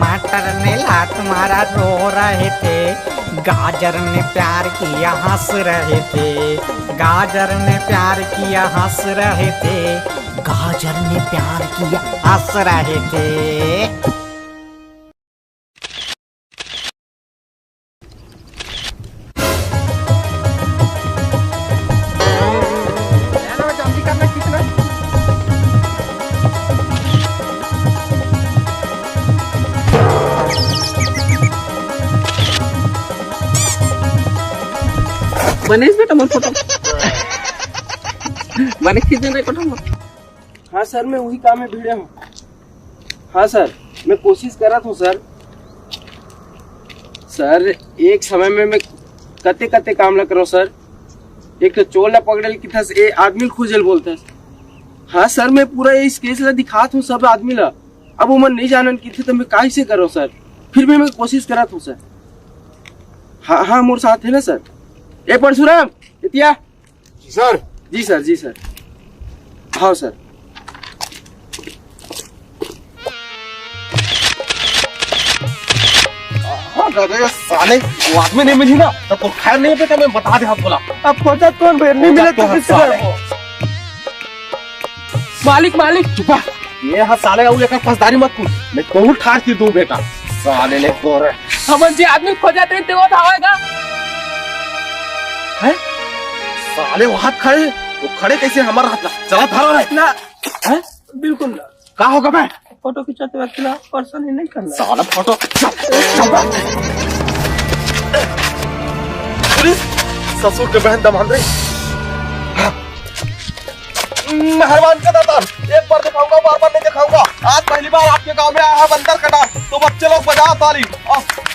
मटर ने लात मारा रो रहे थे गाजर ने प्यार किया हंस रहे थे गाजर ने प्यार किया हंस रहे थे गाजर ने प्यार किया हंस रहे थे। बनेश बेटा मत फोटो बने खींचने नहीं फोटो मत। हाँ सर मैं वही काम में भिड़े हूँ। हाँ सर मैं कोशिश कर रहा था सर। सर एक समय में मैं कते कते काम न करो सर। एक तो चोर न पकड़े की था ए आदमी खोजल बोलता है। हाँ सर मैं पूरा इस केस ला दिखात हूँ सब आदमी ला अब वो मन नहीं जानन की थे तो मैं काहे से करो सर फिर भी मैं कोशिश करा था सर। हाँ हाँ मोर साथ है ना सर। ए परशुराम इतिया जी सर जी सर हाँ सर। अरे साले वो आदमी नहीं मिली ना तो खैर नहीं पे मैं बता दे हाथ बोला अब खोजा कौन भाई नहीं मिला तो किससे मालिक मालिक चुपा ये हाँ साले का एक फसदारी मत कूद, मैं कहूँ ठार की दूं बेटा। साले ने कोरे हमन जी आदमी खो जाते हैं तो धावेगा है। साले वहां खड़े, वो खड़े कैसे हमारा हाथ चला धारा है ना है? बिल्कुल ना। क्या होगा मैं फोटो खिंचाते वक्त ना पर्सन ही नहीं करना। साला फोटो पुलिस ससुर के बहन दमाद रे। मेहरबान का दाता, एक बार दिखाऊंगा, बार बार नहीं दिखाऊंगा। आज पहली बार आपके गांव में आया है बंदर कटा, तो बच्चे लोग बजा ताली।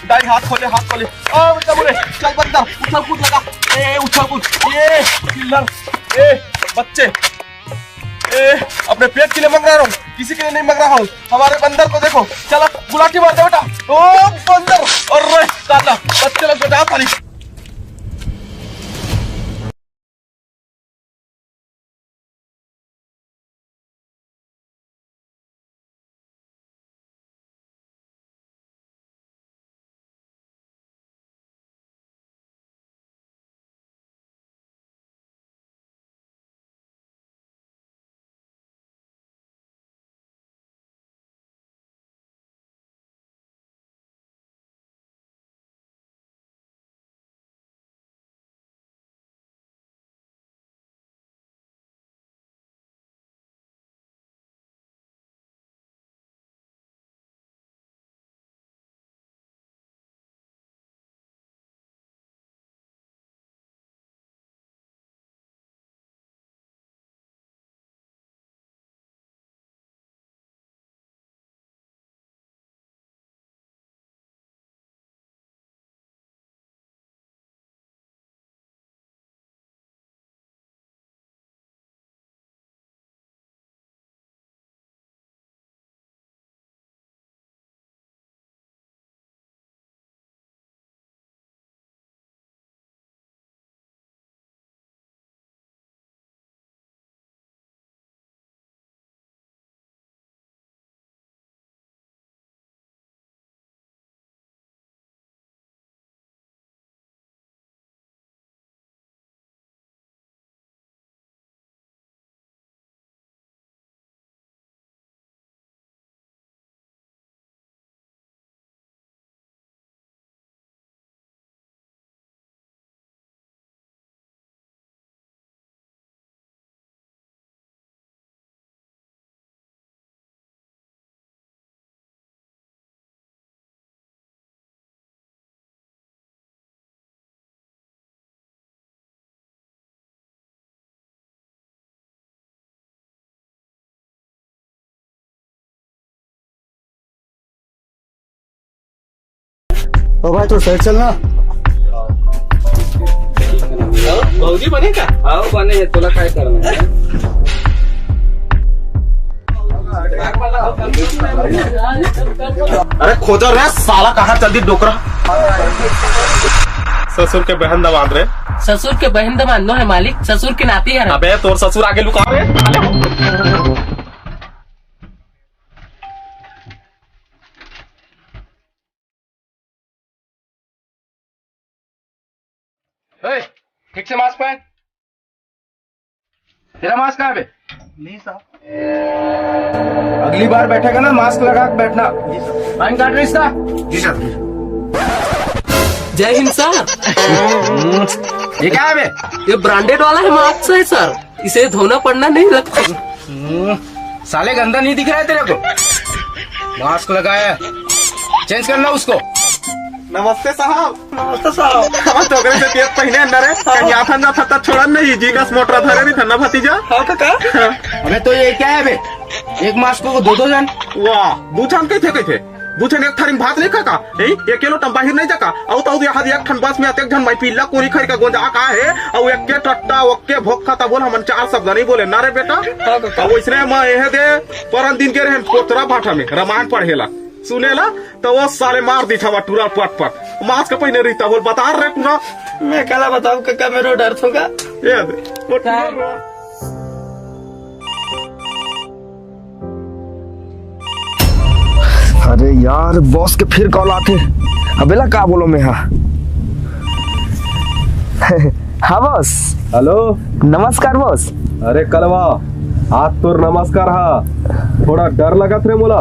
दाई हाथ खोले, हाथ खोले। बेटा बोले चल बंदर, उछल कूद लगा, ए उछल कूद, ये किलर, ए बच्चे, ए अपने पेट के लिए मंग रहा हूँ, किसी के लिए नहीं मंग रहा हूँ। हमारे बंदर को देखो, चलो गुलाटी मार दे बेटा। ओ बंदर, और काला बच्चे लोग बजा ताली। ओ भाई तो साइड चलना। भौजी बने का? हाँ बने है, तोला काय करना है? अरे खोजो रे साला, कहाँ चल दी डोकरा। ससुर के बहन दमाद रे। ससुर के बहन दमाद नो है मालिक, ससुर के नाती है। अबे तोर ससुर आगे लुका रे। ठीक से मास्क पहन। तेरा मास्क कहाँ है बे? नहीं साहब। अगली बार बैठेगा ना मास्क लगा के बैठना। पैन कार्ड इसका? जी सर। जय हिंद सर। ये क्या है बे? ये ब्रांडेड वाला है मास्क है सर, इसे धोना पड़ना नहीं लगता। साले गंदा नहीं दिख रहा है तेरे को? मास्क लगाया, चेंज करना उसको। नमस्ते साहब। नमस्ते साहब। हाँ तो से पेट पहने अंदर है, कहीं आफन ना फता छोड़ा नहीं, जी का मोटरा धरे नहीं थन्ना भतीजा। हाँ काका। अबे तो ये क्या है बे? एक मास्क को दो जन। वाह, दो जन कैसे? दो जन एक थारी में भात नहीं खाका, एक किलो बाहिर नहीं जाका, और तो यहाँ एक ठन बस में एक जन भाई पीला कोरी खरी का गोंजा का है, और एक के टट्टा ओके भोग खाता बोल, हम चार शब्द नहीं बोले ना रे बेटा। वैसने मैं यह दे परन दिन के रहे पोतरा भाटा में रामायण पढ़ेला सुनेला, तो वो साले मार दी था टूरा पट पट मास्क पहने रहता बोल, बता रहे टूरा। मैं कला बताऊं काका, मेरा डर होगा। अरे यार बॉस के फिर कॉल आते। अबेला क्या बोलो मैं? हाँ हाँ बॉस। हेलो नमस्कार बॉस। अरे कलवा आज तो नमस्कार। हाँ थोड़ा डर लगा थे मोला,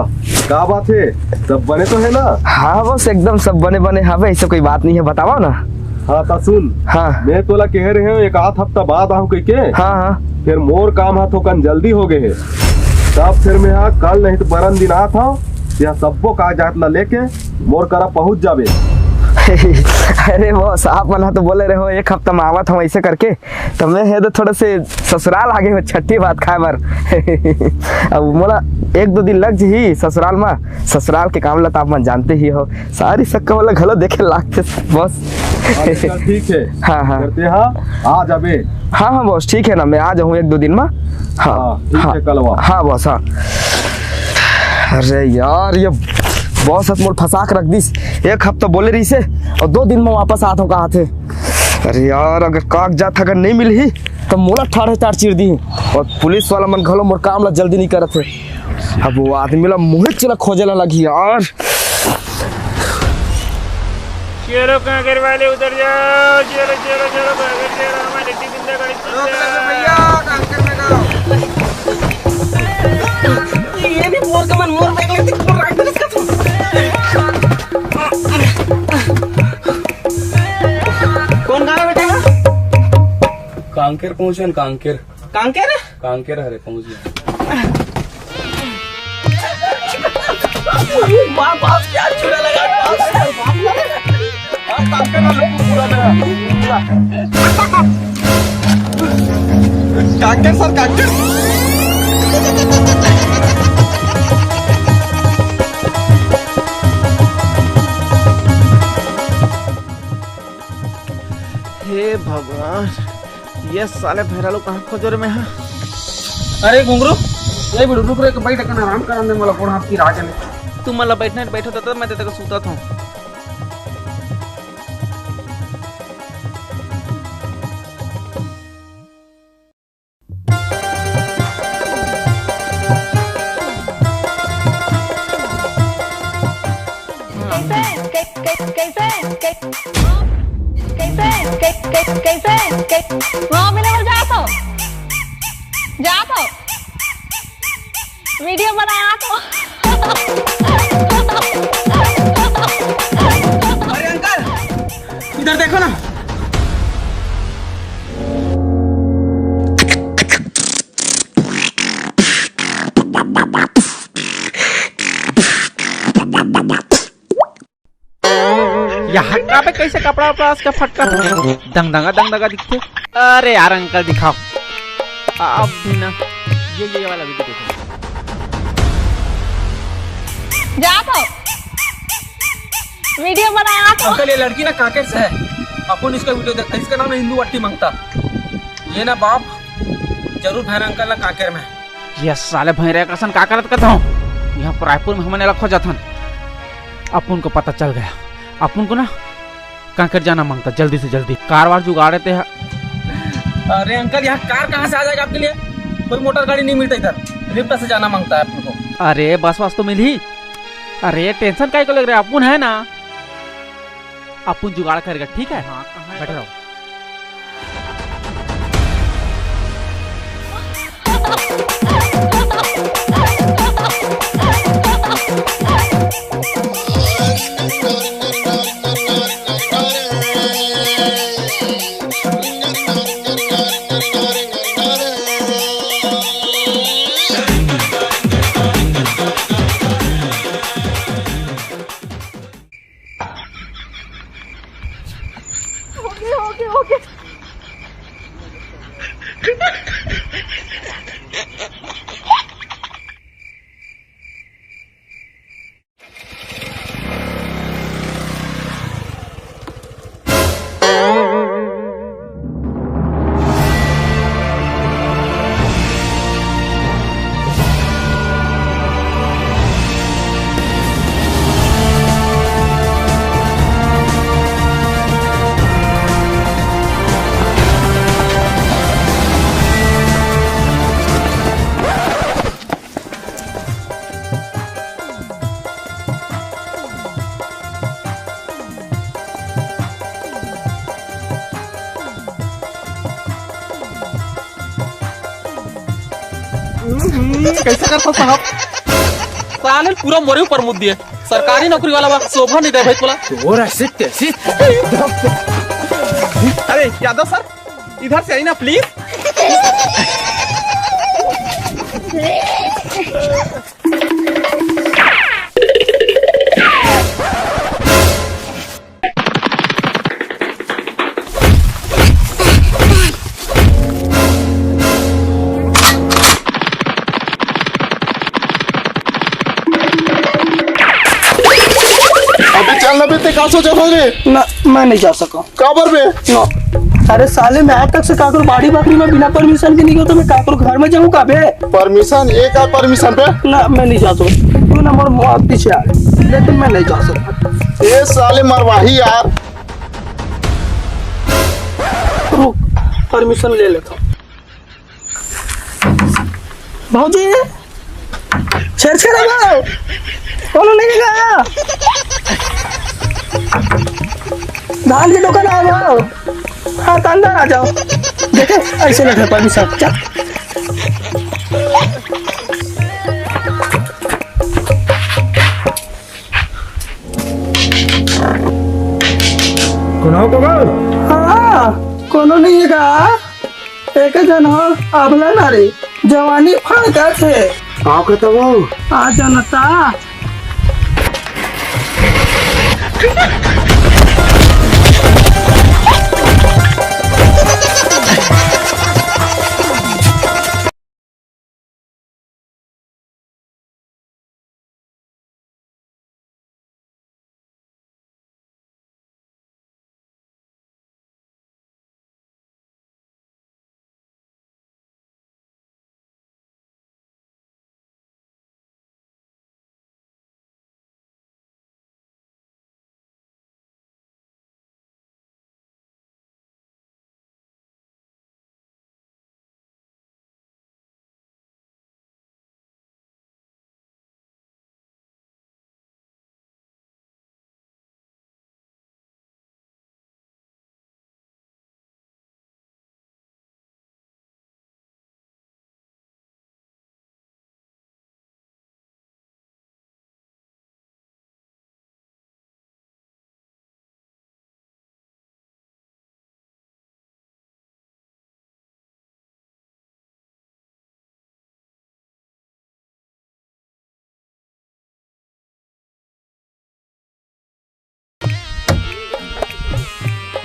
का बात है? सब बने तो है ना? हाँ बस एकदम सब बने बने हवे, ऐसा कोई बात नहीं है, बतावा ना। हाँ ता सुन, हाँ मैं तोला कह रहे हूँ एक आध हफ्ता बाद आहू कह के। हाँ हाँ फिर मोर काम हा तो कन जल्दी हो गए है, तब फिर मैं हाँ कल नहीं तो बरन दिन आ था यह सबको कागजात ला लेके मोर करा पहुंच जावे। अरे बॉस आप मना तो बोले रहे हो एक हफ्ता में आवत हम ऐसे करके, तो मैं है तो थोड़ा से ससुराल आगे हो छठी बात खाए बार। अब मोला 1-2 दिन लग जी ससुराल में, ससुराल के काम ला तो आप मन जानते ही हो, सारी सक्का वाला घलो देखे लागते बॉस। ठीक है, हाँ हाँ करते हाँ आ जाबे। हाँ हाँ बॉस ठीक है ना, मैं आ जाऊँ 1-2 दिन में। हाँ ठीक है कलवा। हाँ बॉस हाँ। अरे यार ये बॉस हाथ मोल फंसा के रख दिस, 1 हफ्ता बोले रही से और 2 दिन में वापस आते कहा थे। अरे यार अगर कागजात अगर नहीं मिली तो मोला ठाड़े तार चीर दी, और पुलिस वाला मन घलो मोर काम ला जल्दी नहीं करत है। अब वो आदमी ला मुहे चला खोजे ला लगी यार। चलो कांकर वाले उधर जाओ, चलो चलो चलो कांकर चलो, हमारे जिंदा गाड़ी भैया कांकर में गाओ। ये भी मोर का मन मोर बैग लेते को राइट पर इसका तुम। कौन गाना बेटा? कांकेर पहुंचे, कांकेर कांकेर कांकेर हरे पहुंच गए। मां बाप क्या चूड़ा लगा कांकेर सर कांकेर। हे भगवान, ये साले भैरा लोग कहाँ खोजो रे मैं। अरे घुंगरू ये भी रुक रहे बैठ कर आराम कर दे, मला कोण हाथ की राज ने तू मला बैठने बैठो तो मैं तेरे को सूता था। वीडियो बनाया तो। अरे अंकल इधर देखो ना। यहाँ का पे कैसे कपड़ा वपड़ा उसका फटका दंग दंगा दिखते। अरे यार अंकल दिखाओ अब भी ना, ये वाला वीडियो देखो। जा तो वीडियो बनाया तो। अंकल ये लड़की ना कांकेर से है, अपन इसका वीडियो देखते, इसका नाम ना हिंदू वट्टी मांगता। ये ना बाप जरूर भैर अंकल ना कांकेर में। ये साले भैरे का सन का करत करता हूँ यहाँ पर रायपुर में हमने खोजा था, अपन को पता चल गया। अपन को ना कांकेर जाना मांगता, जल्दी से जल्दी कारवार जुगाड़े थे। अरे अंकल यहाँ कार कहाँ से आ जाएगा आपके लिए? कोई मोटर गाड़ी नहीं मिलता इधर, लिफ्ट से जाना मांगता है अपन को। अरे बस वास तो मिली। अरे टेंशन काहे को लग रहा है, अपन है ना, अपन जुगाड़ करेगा ठीक है। बैठे रहो। हो कैसे करता साहब? साले पूरा मोरे ऊपर मुद्द दिए। सरकारी नौकरी वाला बात शोभा नहीं दे भाई बोला। अरे यादव सर इधर से आई ना प्लीज। चलना भी कहा सोचा रे ना मैं नहीं जा सका। काबर बे ना अरे साले मैं आज तक से काकुर बाड़ी बाकरी में बिना परमिशन के नहीं गया तो मैं काकुर घर में जाऊँ का बे? परमिशन एक है परमिशन पे ना मैं नहीं जा सकता। तू ना मोर बहुत पीछे आ लेकिन मैं नहीं जा सकता। ये साले मरवाही यार। रुक परमिशन ले लेता। भाजी छेड़ कौन लेके गया? धान की दुकान आ जाओ। हाँ अंदर आ जाओ। देखे ऐसे लगे परमिशन चल। हाँ कोनो नहीं है का एक जन हो अबला नारी जवानी फायदा थे आओ कहता वो आ जनता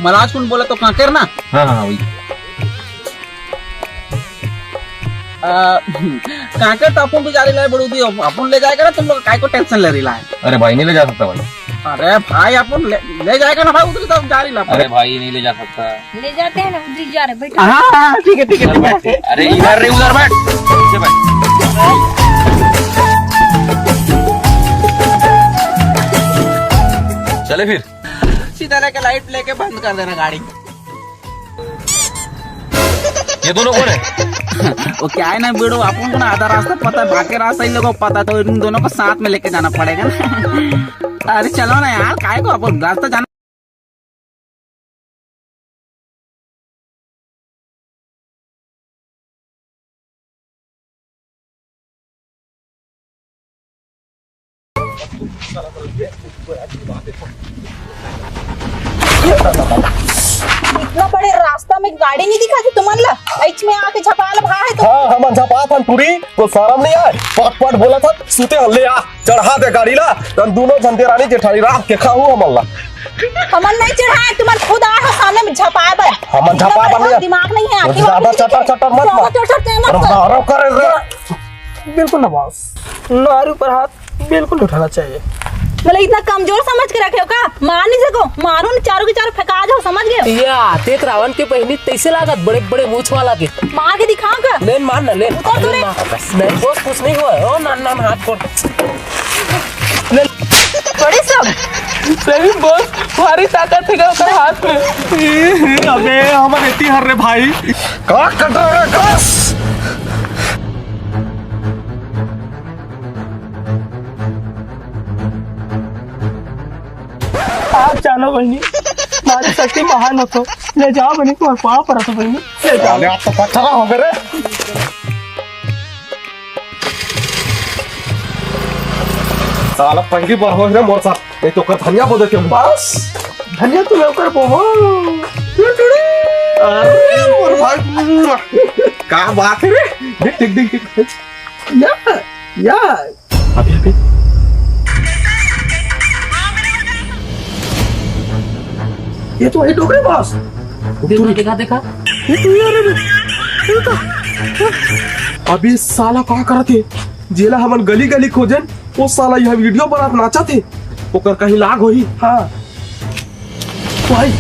मलाज कौन बोला तो कांकेर ना? हाँ हाँ वही। कांकेर तो अपन भी जा रही है बड़ू दी अपन ले जाएगा ना। तुम लोग काय को टेंशन ले रही है? अरे भाई नहीं ले जा सकता भाई। अरे भाई अपन ले जाएगा ना भाई उधर तो जा रही है। अरे भाई नहीं ले जा सकता। ले जाते हैं ना उधर जा रहे बैठो। हाँ ठीक है। अरे इधर रे उधर बैठ। चले फिर सीधा लेके लाइट लेके बंद कर देना गाड़ी। ये दोनों कौन है? वो क्या है ना बेड़ो अपन को ना आधा रास्ता पता है बाकी रास्ता इन लोगों को पता तो इन दोनों को साथ में लेके जाना पड़ेगा ना। अरे चलो ना यार काय को अपन रास्ता जाना। इतना बड़े रास्ता में गाड़ी नहीं दिखाती तुम्हारा ऐच में आके झपाल भा है तो। हाँ हम झपा था पूरी तो शर्म नहीं आए। पट पट बोला था सूते हल्ले आ चढ़ा दे गाड़ी ला हम दोनों झंडे रानी जेठानी रात के खाऊ हमला। हमन नहीं चढ़ाए तुम्हारे खुद आ हो सामने में झपाए बे। हमन झपा बन दिमाग नहीं है आके ज्यादा चटर मत मार कर। बिल्कुल ना बॉस नारी पर हाथ बिल्कुल उठाना चाहिए। मतलब इतना कमजोर समझ के रखे हो का? मार नहीं सको मारू न चारों के चारों फेंका जाओ समझ गए? ये आते रावण के पहनी तैसे लागत बड़े बड़े मूछ वाला के मार के दिखाओ का? ले मार ना ले नहीं बॉस कुछ नहीं हुआ। ओ नाम हाथ कोट बड़े सब सही बॉस भारी ताकत है उसके हाथ में। अबे हमारे इतनी हर रे भाई का कट रहा है कस। आप जानो बहनी हमारी शक्ति महान हो तो ले जाओ बहनी तुम्हारे पाँव पर तो बहनी ले जाओ। आप तो पत्थर हो गए। साला पहली बार हो रे मोर साथ नहीं तो कर धनिया बोल के बस धनिया तो मैं कर बोहो अरे मोर भाई क्या बात है रे देख देख देख या अभी ये तो है डोगरे बॉस देखा देखा ये तो यार अभी साला कहा करते जेला हमन गली गली खोजन वो साला यह वीडियो बनात नाचा थे ओकर कहीं लाग होई हां भाई ए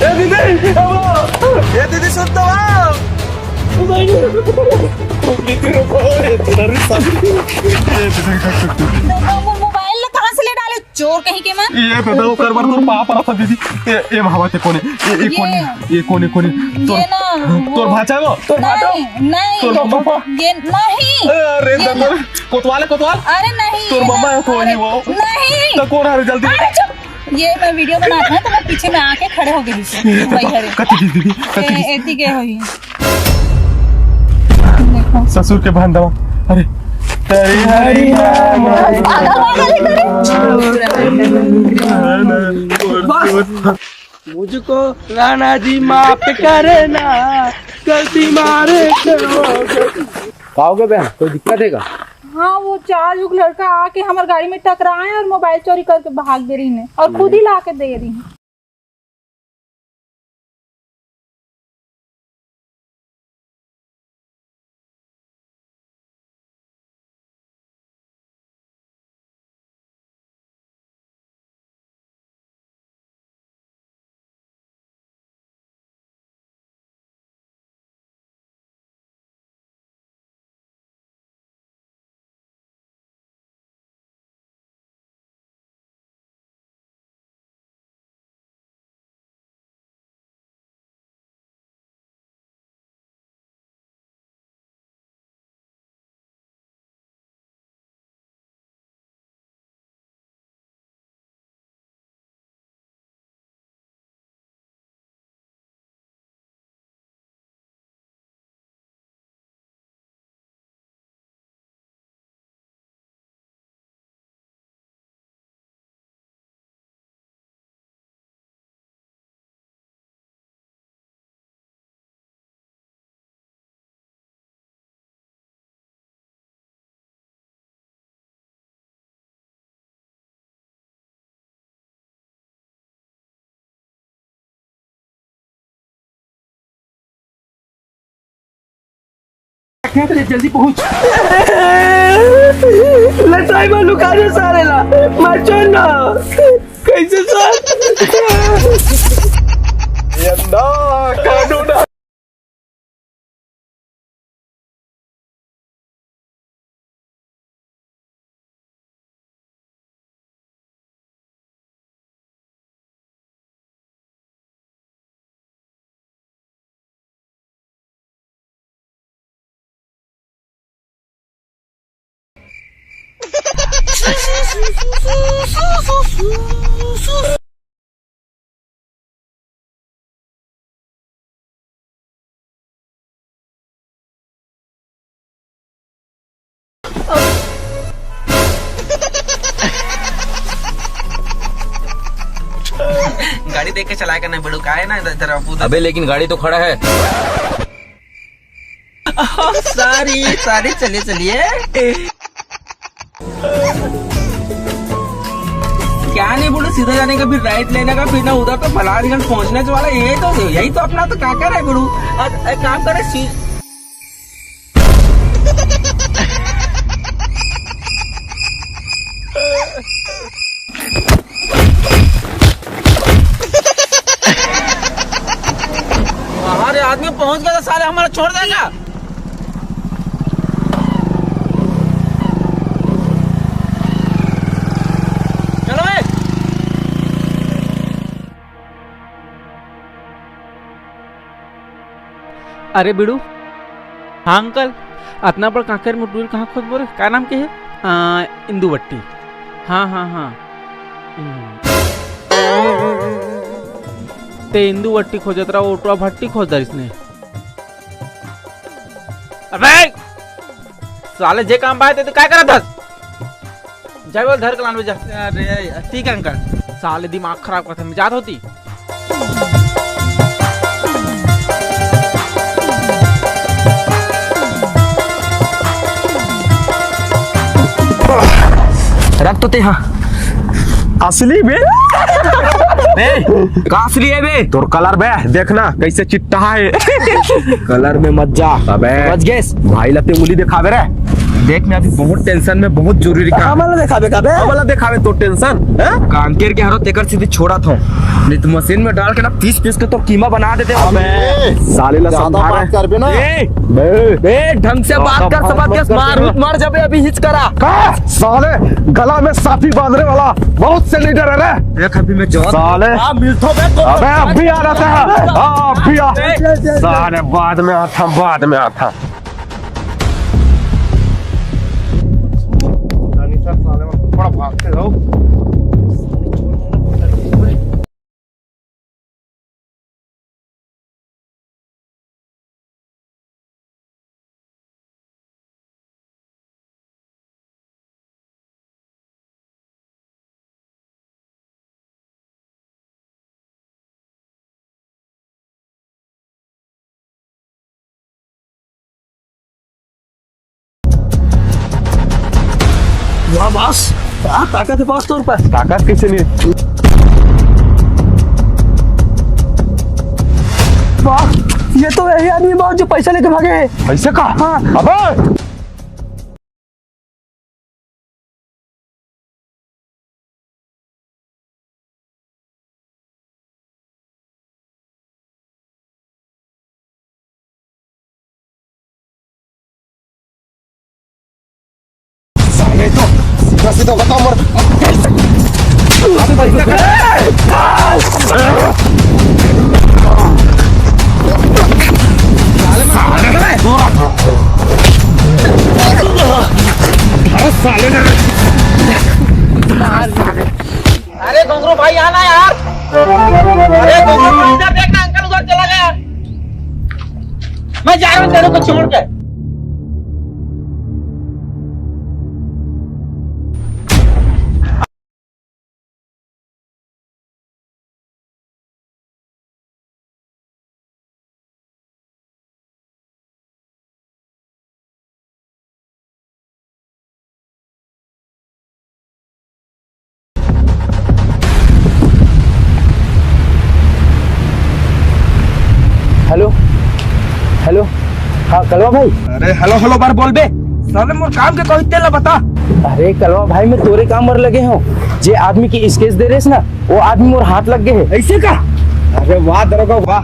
दीदी सुन तो मोबाइल कहाँ से ले डाले चोर कहीं के मैं ये बताओ कर बार तो पाप रहा था दीदी ये भावते कोने ये कोने तोर भाचा वो तोर भाचा नहीं तोर पापा ये नहीं अरे कोतवाल अरे नहीं तोर मम्मा है तो वो नहीं तो कौन है जल्दी ये मैं वीडियो बनाता हूं तो मैं पीछे में आके खड़े हो गए भाई हरे कति दीदी एती के होई ससुर के बहन दवा अरे तेरी हरी मुझको राणा जी माफ करना गलती मारे पाओगे बहन कोई दिक्कत है का? हाँ वो 4 युग लड़का आके हमारे गाड़ी में टकराए और मोबाइल चोरी करके भाग दे रही है और खुद ही ला के दे रही है। जल्दी पहुंच लटाई में लुका दे सारे ला माचो ना कैसे सर ये ना कानून गाड़ी देख के चलाया करना बड़ू का है ना इधर अबे लेकिन गाड़ी तो खड़ा है। सारी चलिए क्या नहीं बोलो सीधा जाने का फिर राइट लेने का फिर ना उधर तो फलारीगंज पहुंचने वाला यही तो अपना तो क्या कर रहा है गुरु काम करे हमारे आदमी पहुंच गया तो सारे हमारा छोड़ देगा। चलो भाई अरे बिड़ू हाँ अंकल अपना पर काकर मुटूर कहाँ खोज बोले क्या नाम के है इंदुवट्टी हाँ ते इंदुवट्टी खोजत रहा ओटवा भट्टी खोज दर इसने अबे साले जे काम बाय ते क्या करा था चाहे वो घर कलान में जा। अरे ठीक है अंकल, साले दिमाग खराब करते मिजाज होती। रख तो ते हाँ असली बे का असली है बे? तोर कलर बे देखना कैसे चिट्टा है। कलर में मत जा। अबे बच गेस भाई लते उंगली दिखावे रे। देख मैं अभी बहुत टेंशन में, बहुत जरूरी काम हमला दिखावे का बे, हमला दिखावे तो टेंशन है। कांकेर के हरो तेकर सीधी छोड़ा था, नहीं तो मशीन में डाल के ना पीस पीस के तो कीमा बना देते। अबे साले ला समझा बात कर बे ना। बे ढंग से बात कर, समझ के मार जब अभी हिच करा का साले गला में साफी बांधने वाला बहुत से लीडर है रे। देख अभी मैं जवान साले मिलतो बे। अबे अभी आ रहा है, अभी आ साले बाद में आता, बाद में आता। थोड़ा भागते रहो। वाह बॉस, ताकत है बॉस तोर पर। ताकत किसे नहीं? वाह, ये तो वही आदमी बॉस जो पैसा लेके भागे। पैसे का? हाँ। अबे सीधा बताओ मर। अरे घुंघरू भाई आना यार। अरे घुंघरू भाई इधर देखना, अंकल उधर चला गया। मैं जा रहा हूँ तेरे को छोड़ के। हेलो हेलो, हाँ कलवा भाई। अरे हेलो हेलो बार बोल बे। साले मोर काम के कोई तेला बता। अरे कलवा भाई मैं तोरे काम मर लगे हूँ। जे आदमी की स्केच दे रहे ना, वो आदमी मोर हाथ लग गए है। ऐसे का? अरे वाह दरोगा वाह,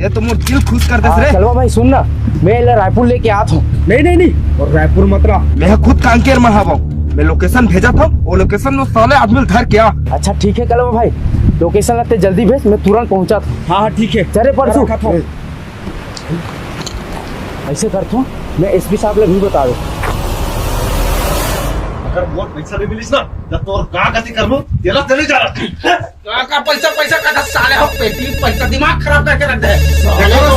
ये तो मोर दिल खुश कर दे रे। कलवा भाई सुन ना, मैं रायपुर लेके आता हूँ। नहीं और रायपुर मत रहा, मैं खुद कांकेर में हवा। मैं लोकेशन भेजा था, वो लोकेशन में साले आदमी घर क्या। अच्छा ठीक है कलवा भाई, लोकेशन लगते जल्दी भेज, मैं तुरंत पहुंचा था। हाँ ठीक है, चले परसों ऐसे करता हूँ, मैं एसपी साहब ने भी बता दो। अगर मोर पैसा नहीं मिलीस ना, जब तो का गति करमु तेला चले जा रहा। का पैसा का साले हो पेटी पैसा दिमाग खराब करके रख दे।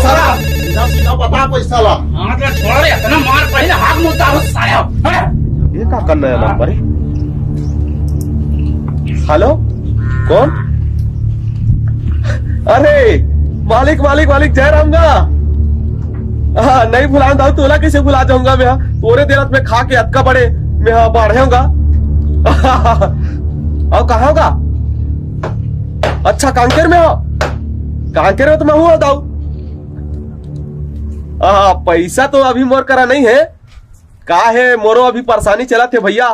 साला सीधा बता पैसा ला। हां तो छोड़ रे, इतना मार पहले हाथ में उतारो साले। ये का करना है नंबर? हेलो कौन? अरे मालिक जयराम गा। हाँ नहीं भुला दाऊ, तोला कैसे भुला जाऊंगा मैं? तोरे देरत में खा के अटका बड़े मैं बढ़े होगा। और कहा होगा? अच्छा कांकेर में हो? कांकेर में तो मैं हूँ दाऊ। पैसा तो अभी मोर करा नहीं है। का है मोरो अभी परेशानी चला थे भैया,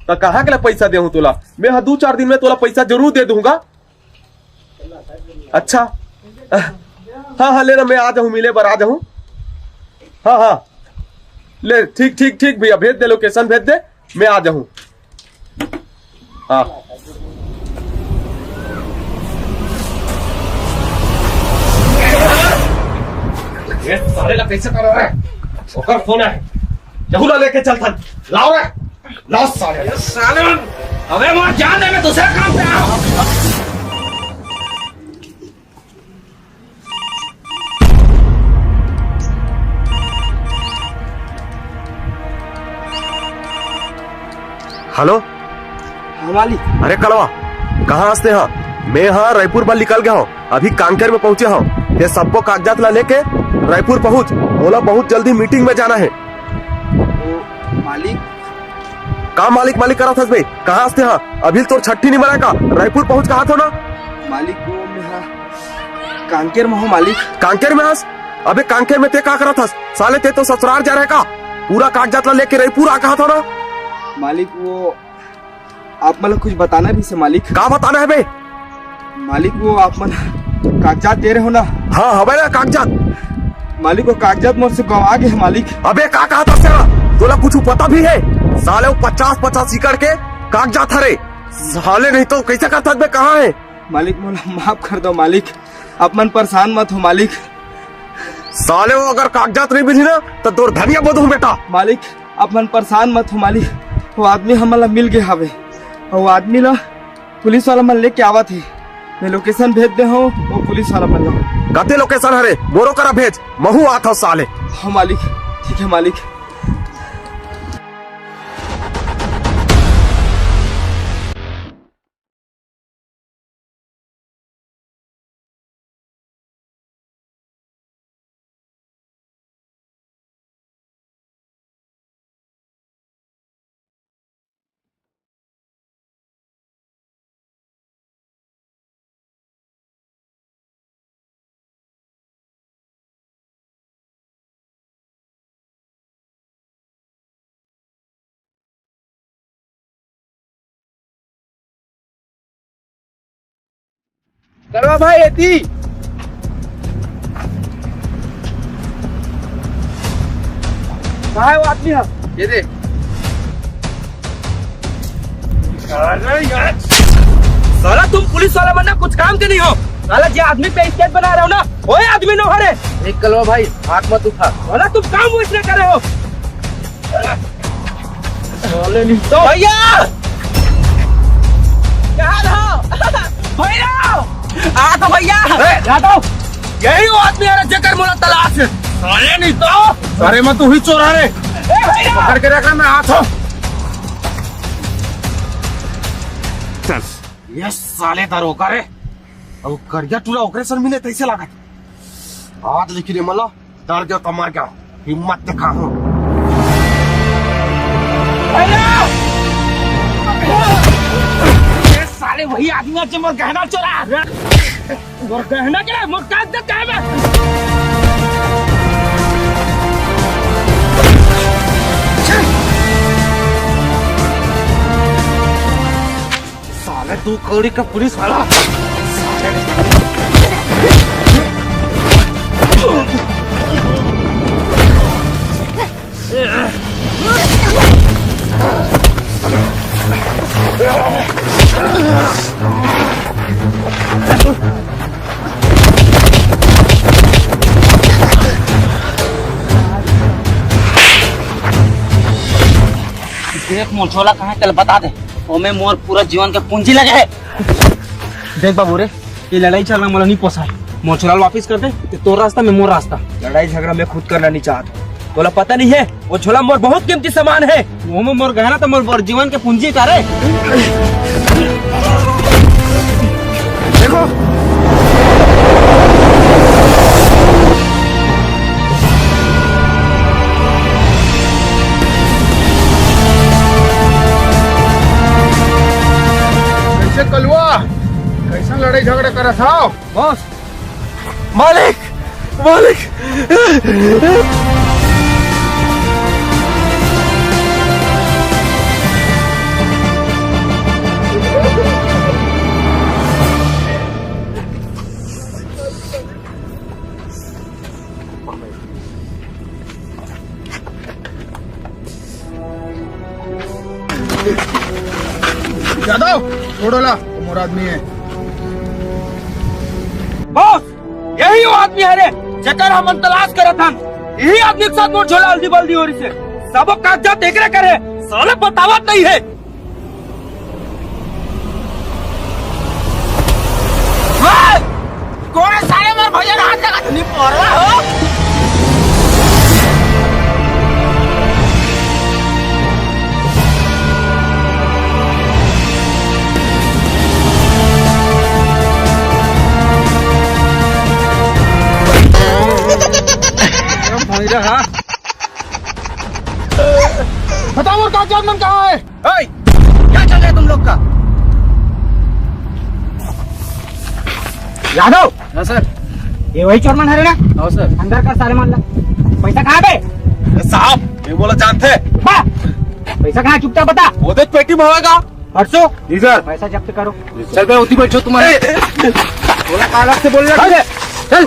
तो कहाँ के लिए पैसा दे तोला? मैं 2-4 दिन में तोला पैसा जरूर दे दूंगा। अच्छा हाँ ले ना, मैं आ जाऊँ मिले बार आ जाऊँ। हाँ ले ठीक भैया, भेज दे, लोकेशन भेज दे, मैं आ जाऊँ। हाँ ये सारे ला कैसे कर रहा है? ओकर फोन है, जहुला लेके चलता। लाओ रे, लाओ साले। अबे मोर जान दे, मैं दूसरे काम पे आ। हेलो मालिक। अरे कड़वा कहाँ हंसते हैं? मैं यहाँ रायपुर बल निकल गया हूँ, अभी कांकेर में पहुँचे हूँ। ये सबको कागजात ला लेके रायपुर पहुँच, बोला बहुत जल्दी मीटिंग में जाना है। मालिक कहा मालिक मालिक करा था भाई, कहाँ हंसते हैं? अभी तो छठी नहीं मनाएगा, रायपुर पहुँच कहा था ना मालिक। वो मैं कांकेर में हूँ मालिक। कांकेर में हंस? अबे कांकेर में ते क्या करा था? साले ते तो ससुराल जा रहे का? पूरा कागजात ला लेके रायपुर आ कहा था ना मालिक। वो आप मतलब कुछ बताना भी से मालिक। क्या बताना है बे मालिक? वो आप मतलब कागजात दे रहे हो ना? हाँ हवे ना कागजात। मालिक वो कागजात मुझसे गवा गए मालिक। अबे क्या कहा था तेरा? तोला कुछ पता भी है? साले वो 50-50 एकड़ के कागजात हरे साले, नहीं तो कैसे कर सकते? कहाँ है मालिक? मोला माफ कर दो मालिक, आप मन परेशान मत हो मालिक। साले वो अगर कागजात नहीं मिली ना तो दूर धनिया बदू बेटा। मालिक आप मन परेशान मत हो मालिक, वो आदमी हमला मिल गए हवे, और वो आदमी ला पुलिस वाला मन लेके आवा थे। मैं लोकेशन भेज दे हूँ, वो पुलिस वाला मन ला। कते लोकेशन हरे मोरो करा भेज, महू आता साले। हाँ मालिक, ठीक है मालिक। करवा भाई एती कहाँ है वो आदमी? है ये दे। अरे यार साला तुम पुलिस वाला बनना कुछ काम के नहीं हो। साला जो आदमी पे स्केच बना रहे हो ना, वो आदमी नो हरे। एक कलवा भाई हाथ मत उठा, साला तुम काम वो इसने कर रहे हो। साले नहीं तो भैया क्या रहो भैया आ तो भैया आ तो यही वो आदमी है जकर मोला तलाश है। साले नहीं तो अरे मैं तू ही चोरा रे, पकड़ के रखा मैं हाथ हो। चल ये साले दरोगा रे, और करिया टूरा ऑपरेशन मिले तैसे लगा हाथ लिखी रे मला डर गया कमार गया, हिम्मत दिखा हूँ। साले वही आदमी है जो मोर गहना चोरा। मोर गहना क्या मोर कागज क्या है? साले तू कौड़ी का पुलिस वाला। देख मोछोला कहाँ चल बता दे, ओमे मोर पूरा जीवन के पूंजी लगे है। देख बाबू रे, ये लड़ाई झगड़ा मला नहीं पोसाय, मोछोला वापिस कर दे, तो रास्ता में मोर रास्ता। लड़ाई झगड़ा मैं खुद करना नहीं चाहता, बोला पता नहीं है वो झोला मोर बहुत कीमती सामान है। वो में मोर गहना तो मोर जीवन के पूंजी का रे। देखो कैसे कलवा, कैसा लड़ाई झगड़ा करा था बॉस? मालिक मालिक यादव छोड़ोला, वो मोर आदमी है। बॉस यही वो आदमी है रे जकर हम तलाश करत हन। यही आदमी के साथ मोर झोला हल्दी बल्दी हो रही से सब कागजात देख रहे करे, साले बतावत नहीं है। कौन साले मोर भैया हाथ लगा नहीं पड़वा हो। भैया हाँ बताओ और कागजात मन कहाँ है? क्या चल रहा है तुम लोग का? यादव। हाँ सर। ये वही चोरमन है ना? हाँ सर। अंदर कर सारे मान ला। पैसा कहाँ पे? साहब ये बोला जानते पैसा कहाँ चुपचाप बता। वो देख पेटी में होगा। परसों जी सर। पैसा जब्त करो। चल मैं उठी बैठो तुम्हारे बोला कालक से बोल रहा चल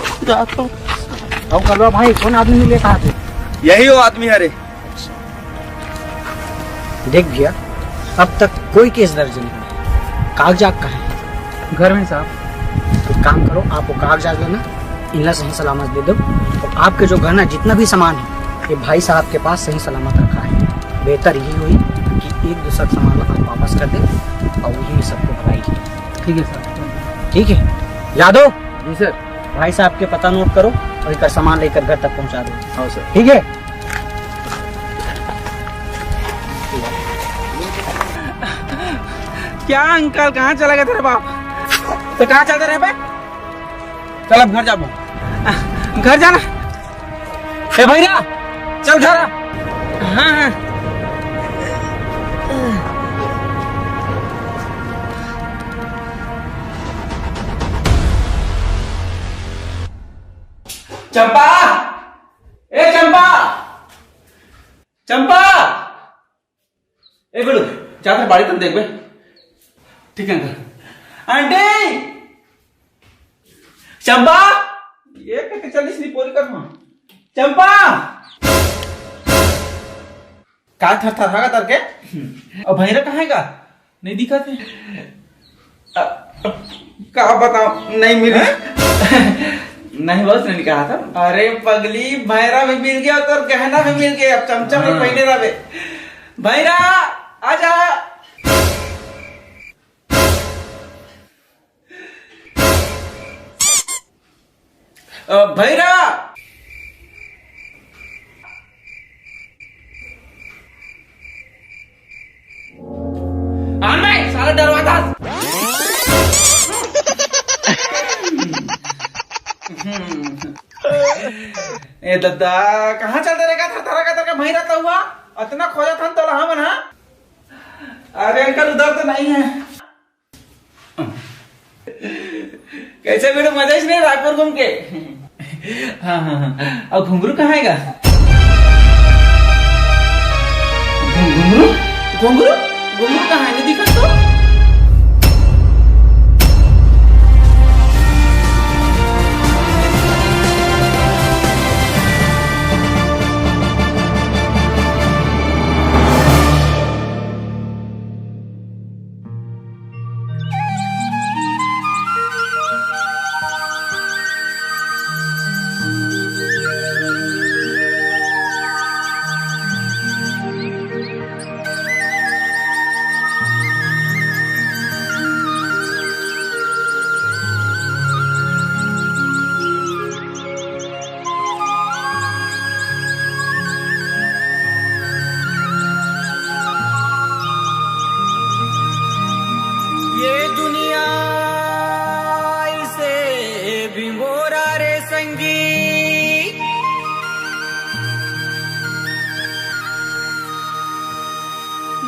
अब कर लो भाई। कौन आदमी मिले कहा थे? यही वो आदमी है रे। देख भैया अब तक कोई केस दर्ज नहीं हुआ। कागजात कहाँ है? घर में साहब। एक काम करो आप वो कागजात लेना इनला सही सलामत दे दो और आपके जो घर ना जितना भी सामान है ये भाई साहब के पास सही सलामत रखा है। बेहतर यही हुई कि एक दूसरा सामान आप वापस कर दें और वही सबको भलाई की। ठीक है सर। ठीक है यादव। जी सर। भाई साहब के पता नोट करो और इनका सामान लेकर घर तक पहुंचा दो। हाँ सर। ठीक है। क्या अंकल कहाँ चला गया तेरे बाप? तो कहाँ चलते रहे बे? चल अब घर जाबो। घर जाना? ए भैया चल घर। हाँ हाँ। चंपा, ए चंपा, चंपा, ए गुरु जाकर बाड़ी तुम देख बे। ठीक है अंकल। आंटी, चंपा, ये कहते चलिए नहीं पूरी कर। चंपा, का थर थर हागा तर के? और भैरा कहाँ है का? नहीं दिखा थे। का बताओ नहीं मिले। नहीं बस नहीं कहा था। अरे पगली भैरा भी मिल गया तो गहना भी मिल गया। अब चमचम में पहने रहे। भैरा आजा। भैरा सारा डरवाता। ए दादा कहाँ चलते रहेगा? थर का भैरा तो हुआ इतना खोजा था तो हम ना। अरे अंकल उधर तो नहीं है। कैसे बेटा मजा इसने रायपुर घूम के? हाँ हाँ हाँ। और घुंघरू कहाँ है? घुंघरू घुंघरू घुंघरू कहाँ है? नहीं दिखा तो।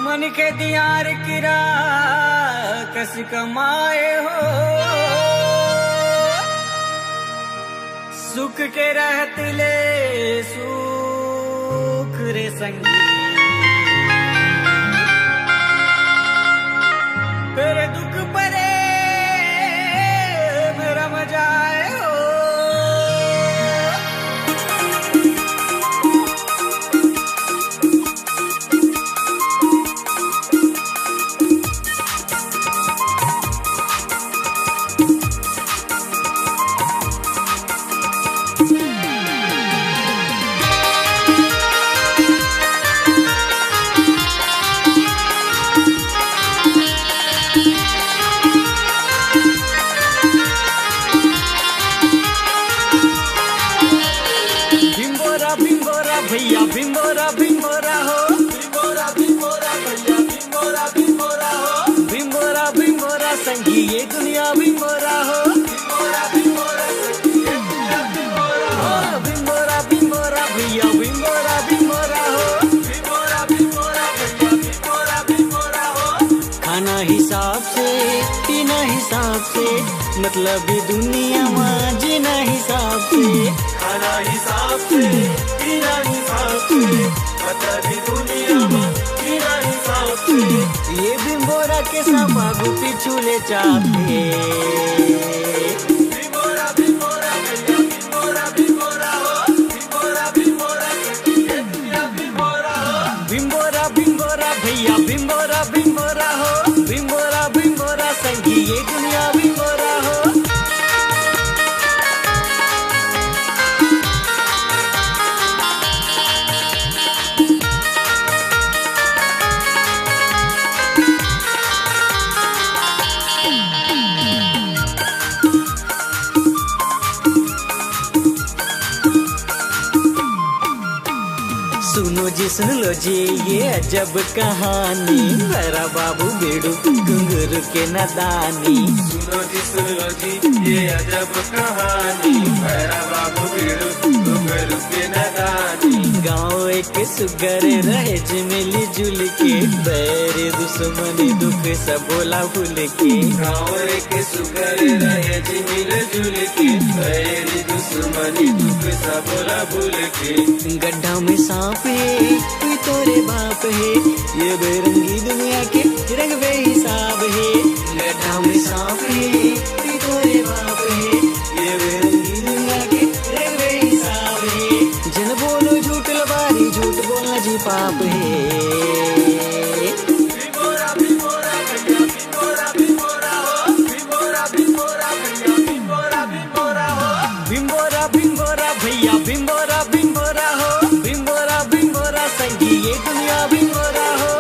मन के दियार किरा कस कमाए हो, सुख के रहत ले सुख रे संगी, तेरे दुख परे मेरा मजा आए हो। भैया भिंगोरा भिंगोरा हो, भिंगोरा भिंगोरा भैया भिंगोरा भिंगोरा हो, भिंगोरा भिंगोरा संगी ये दुनिया भिंगोरा हो, भिंगोरा भिंगोरा संगी ये दुनिया भिंगोरा हो, भिंगोरा भिंगोरा भैया पीना हिसाब से, मतलब ये दुनिया में जीना हिसाब से, खाना हिसाब से, पीना हिसाब से, मतलब ये दुनिया में जीना हिसाब से। ये बिम्बोरा के सापा गुपी चूल्हे चापे, बिम्बोरा बिम्बोरा भैया बिम्बोरा बिम्बोरा हो, बिम्बोरा बिम्बोरा संगी ये दुनिया बिम्बोरा हो। सुन लो जी ये अजब कहानी, मेरा बाबू बेड़ू घुंघरू के नदानी। सुन लो जी ये अजब कहानी, मेरा बाबू बेड़ू घुंघरू के नदानी। गाँव एक सुगर रहे जी मिली जुल के, बैरे दुश्मनी दुख सब बोला भूल के। गाँव एक सुगर रहे जी मिल जुल के, बैरे दुश्मनी दुख सब बोला भूल के। गड्ढा में सांप है तोरे बाप है, ये बेरंगी दुनिया के रंग बेहिसाब है। गड्ढा में सांप है तोरे बाप है, ये बेरंगी दुनिया के रंग बेहिसाब है। जन बोलो झूठ लबारी, झूठ बोलना जी पाप है। बिम्बोरा बिम्बोरा भैया बिम्बोरा बिम्बोरा हो, बिम्बोरा बिम्बोरा संगी ये दुनिया बिम्बोरा हो।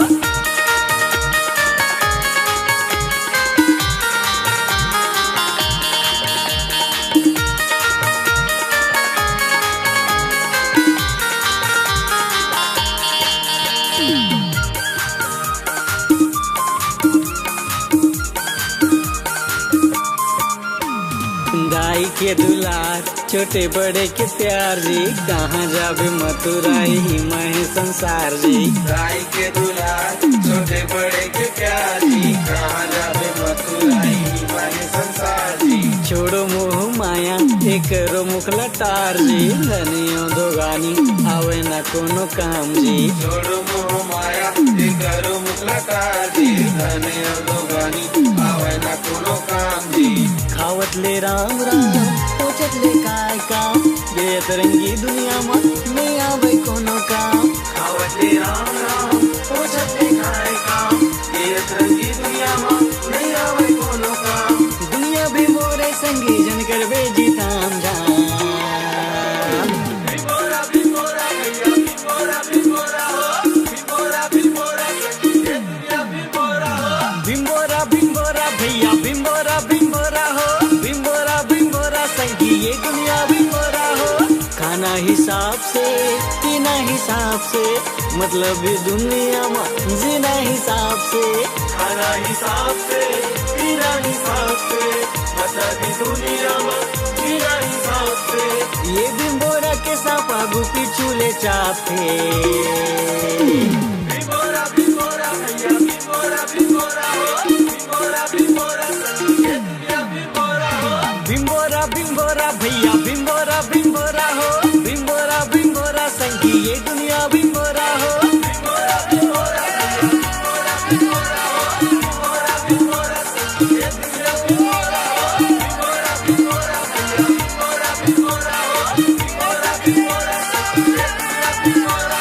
गाय के दुलार छोटे बड़े के प्यार जी, कहाँ जावे मथुराई मैं संसार जी। गाय के दुलार छोटे बड़े के प्यार जी, कहाँ जावे मथुराई मैं संसार जी। छोड़ो मोह माया एक रो मुखला टार जी, धनियो दोगानी आवे न कोनो काम जी। छोड़ो मोह माया एक रो मुखला टार जी, धनियो दोगानी आवे न कोनो काम जी। खावत ले राम राम पोचत ले काय काम, बेतरंगी दुनिया में नहीं आवे कोनो काम। खावत ले राम राम पोचत ले काय काम, बेतरंगी दुनिया में नहीं आवे कोनो काम। दुनिया भी मोरे संगी जन करबे जी ताम झाम। बिम्बोरा बिम्बोरा भैया बिम्बोरा बिम्बोरा हो, बिम्बोरा बिम्बोरा संगी ये दुनिया बिम्बोरा हो। बिम्बोरा बिम्बोरा भैया बिम्बोरा बिम्बोरा हो, बिम्बोरा बिम्बोरा संगी ये दुनिया बिम्बोरा हो। खाना हिसाब से पीना हिसाब से, मतलब ये दुनिया में जीना हिसाब से। खाना हिसाब से पीना हिसाब से, मतलब ये दुनिया में जीना हिसाब से। ये बिम्बोरा के सापा गुपी चूल्हे चापे। बिम्बोरा बिम्बोरा भैया बिम्बोरा बिम्बोरा हो, बिम्बोरा बिम्बोरा संगी ये दुनिया बिम्बोरा हो। बिम्बोरा बिम्बोरा भैया बिम्बोरा बिम्बोरा हो, बिम्बोरा बिम्बोरा संगी ये दुनिया बिम्बोरा हो। बिम्बोरा बिम्बोरा भैया बिम्बोरा बिम्बोरा हो, बिम्बोरा बिम्बोरा संगी ये दुनिया बिम्बोरा हो। बिम्बोरा बिम्बोरा भैया बिम्बोरा बिम्बोरा हो, बिम्बोरा बिम्बोरा संगी ये दुनिया बिम्बोरा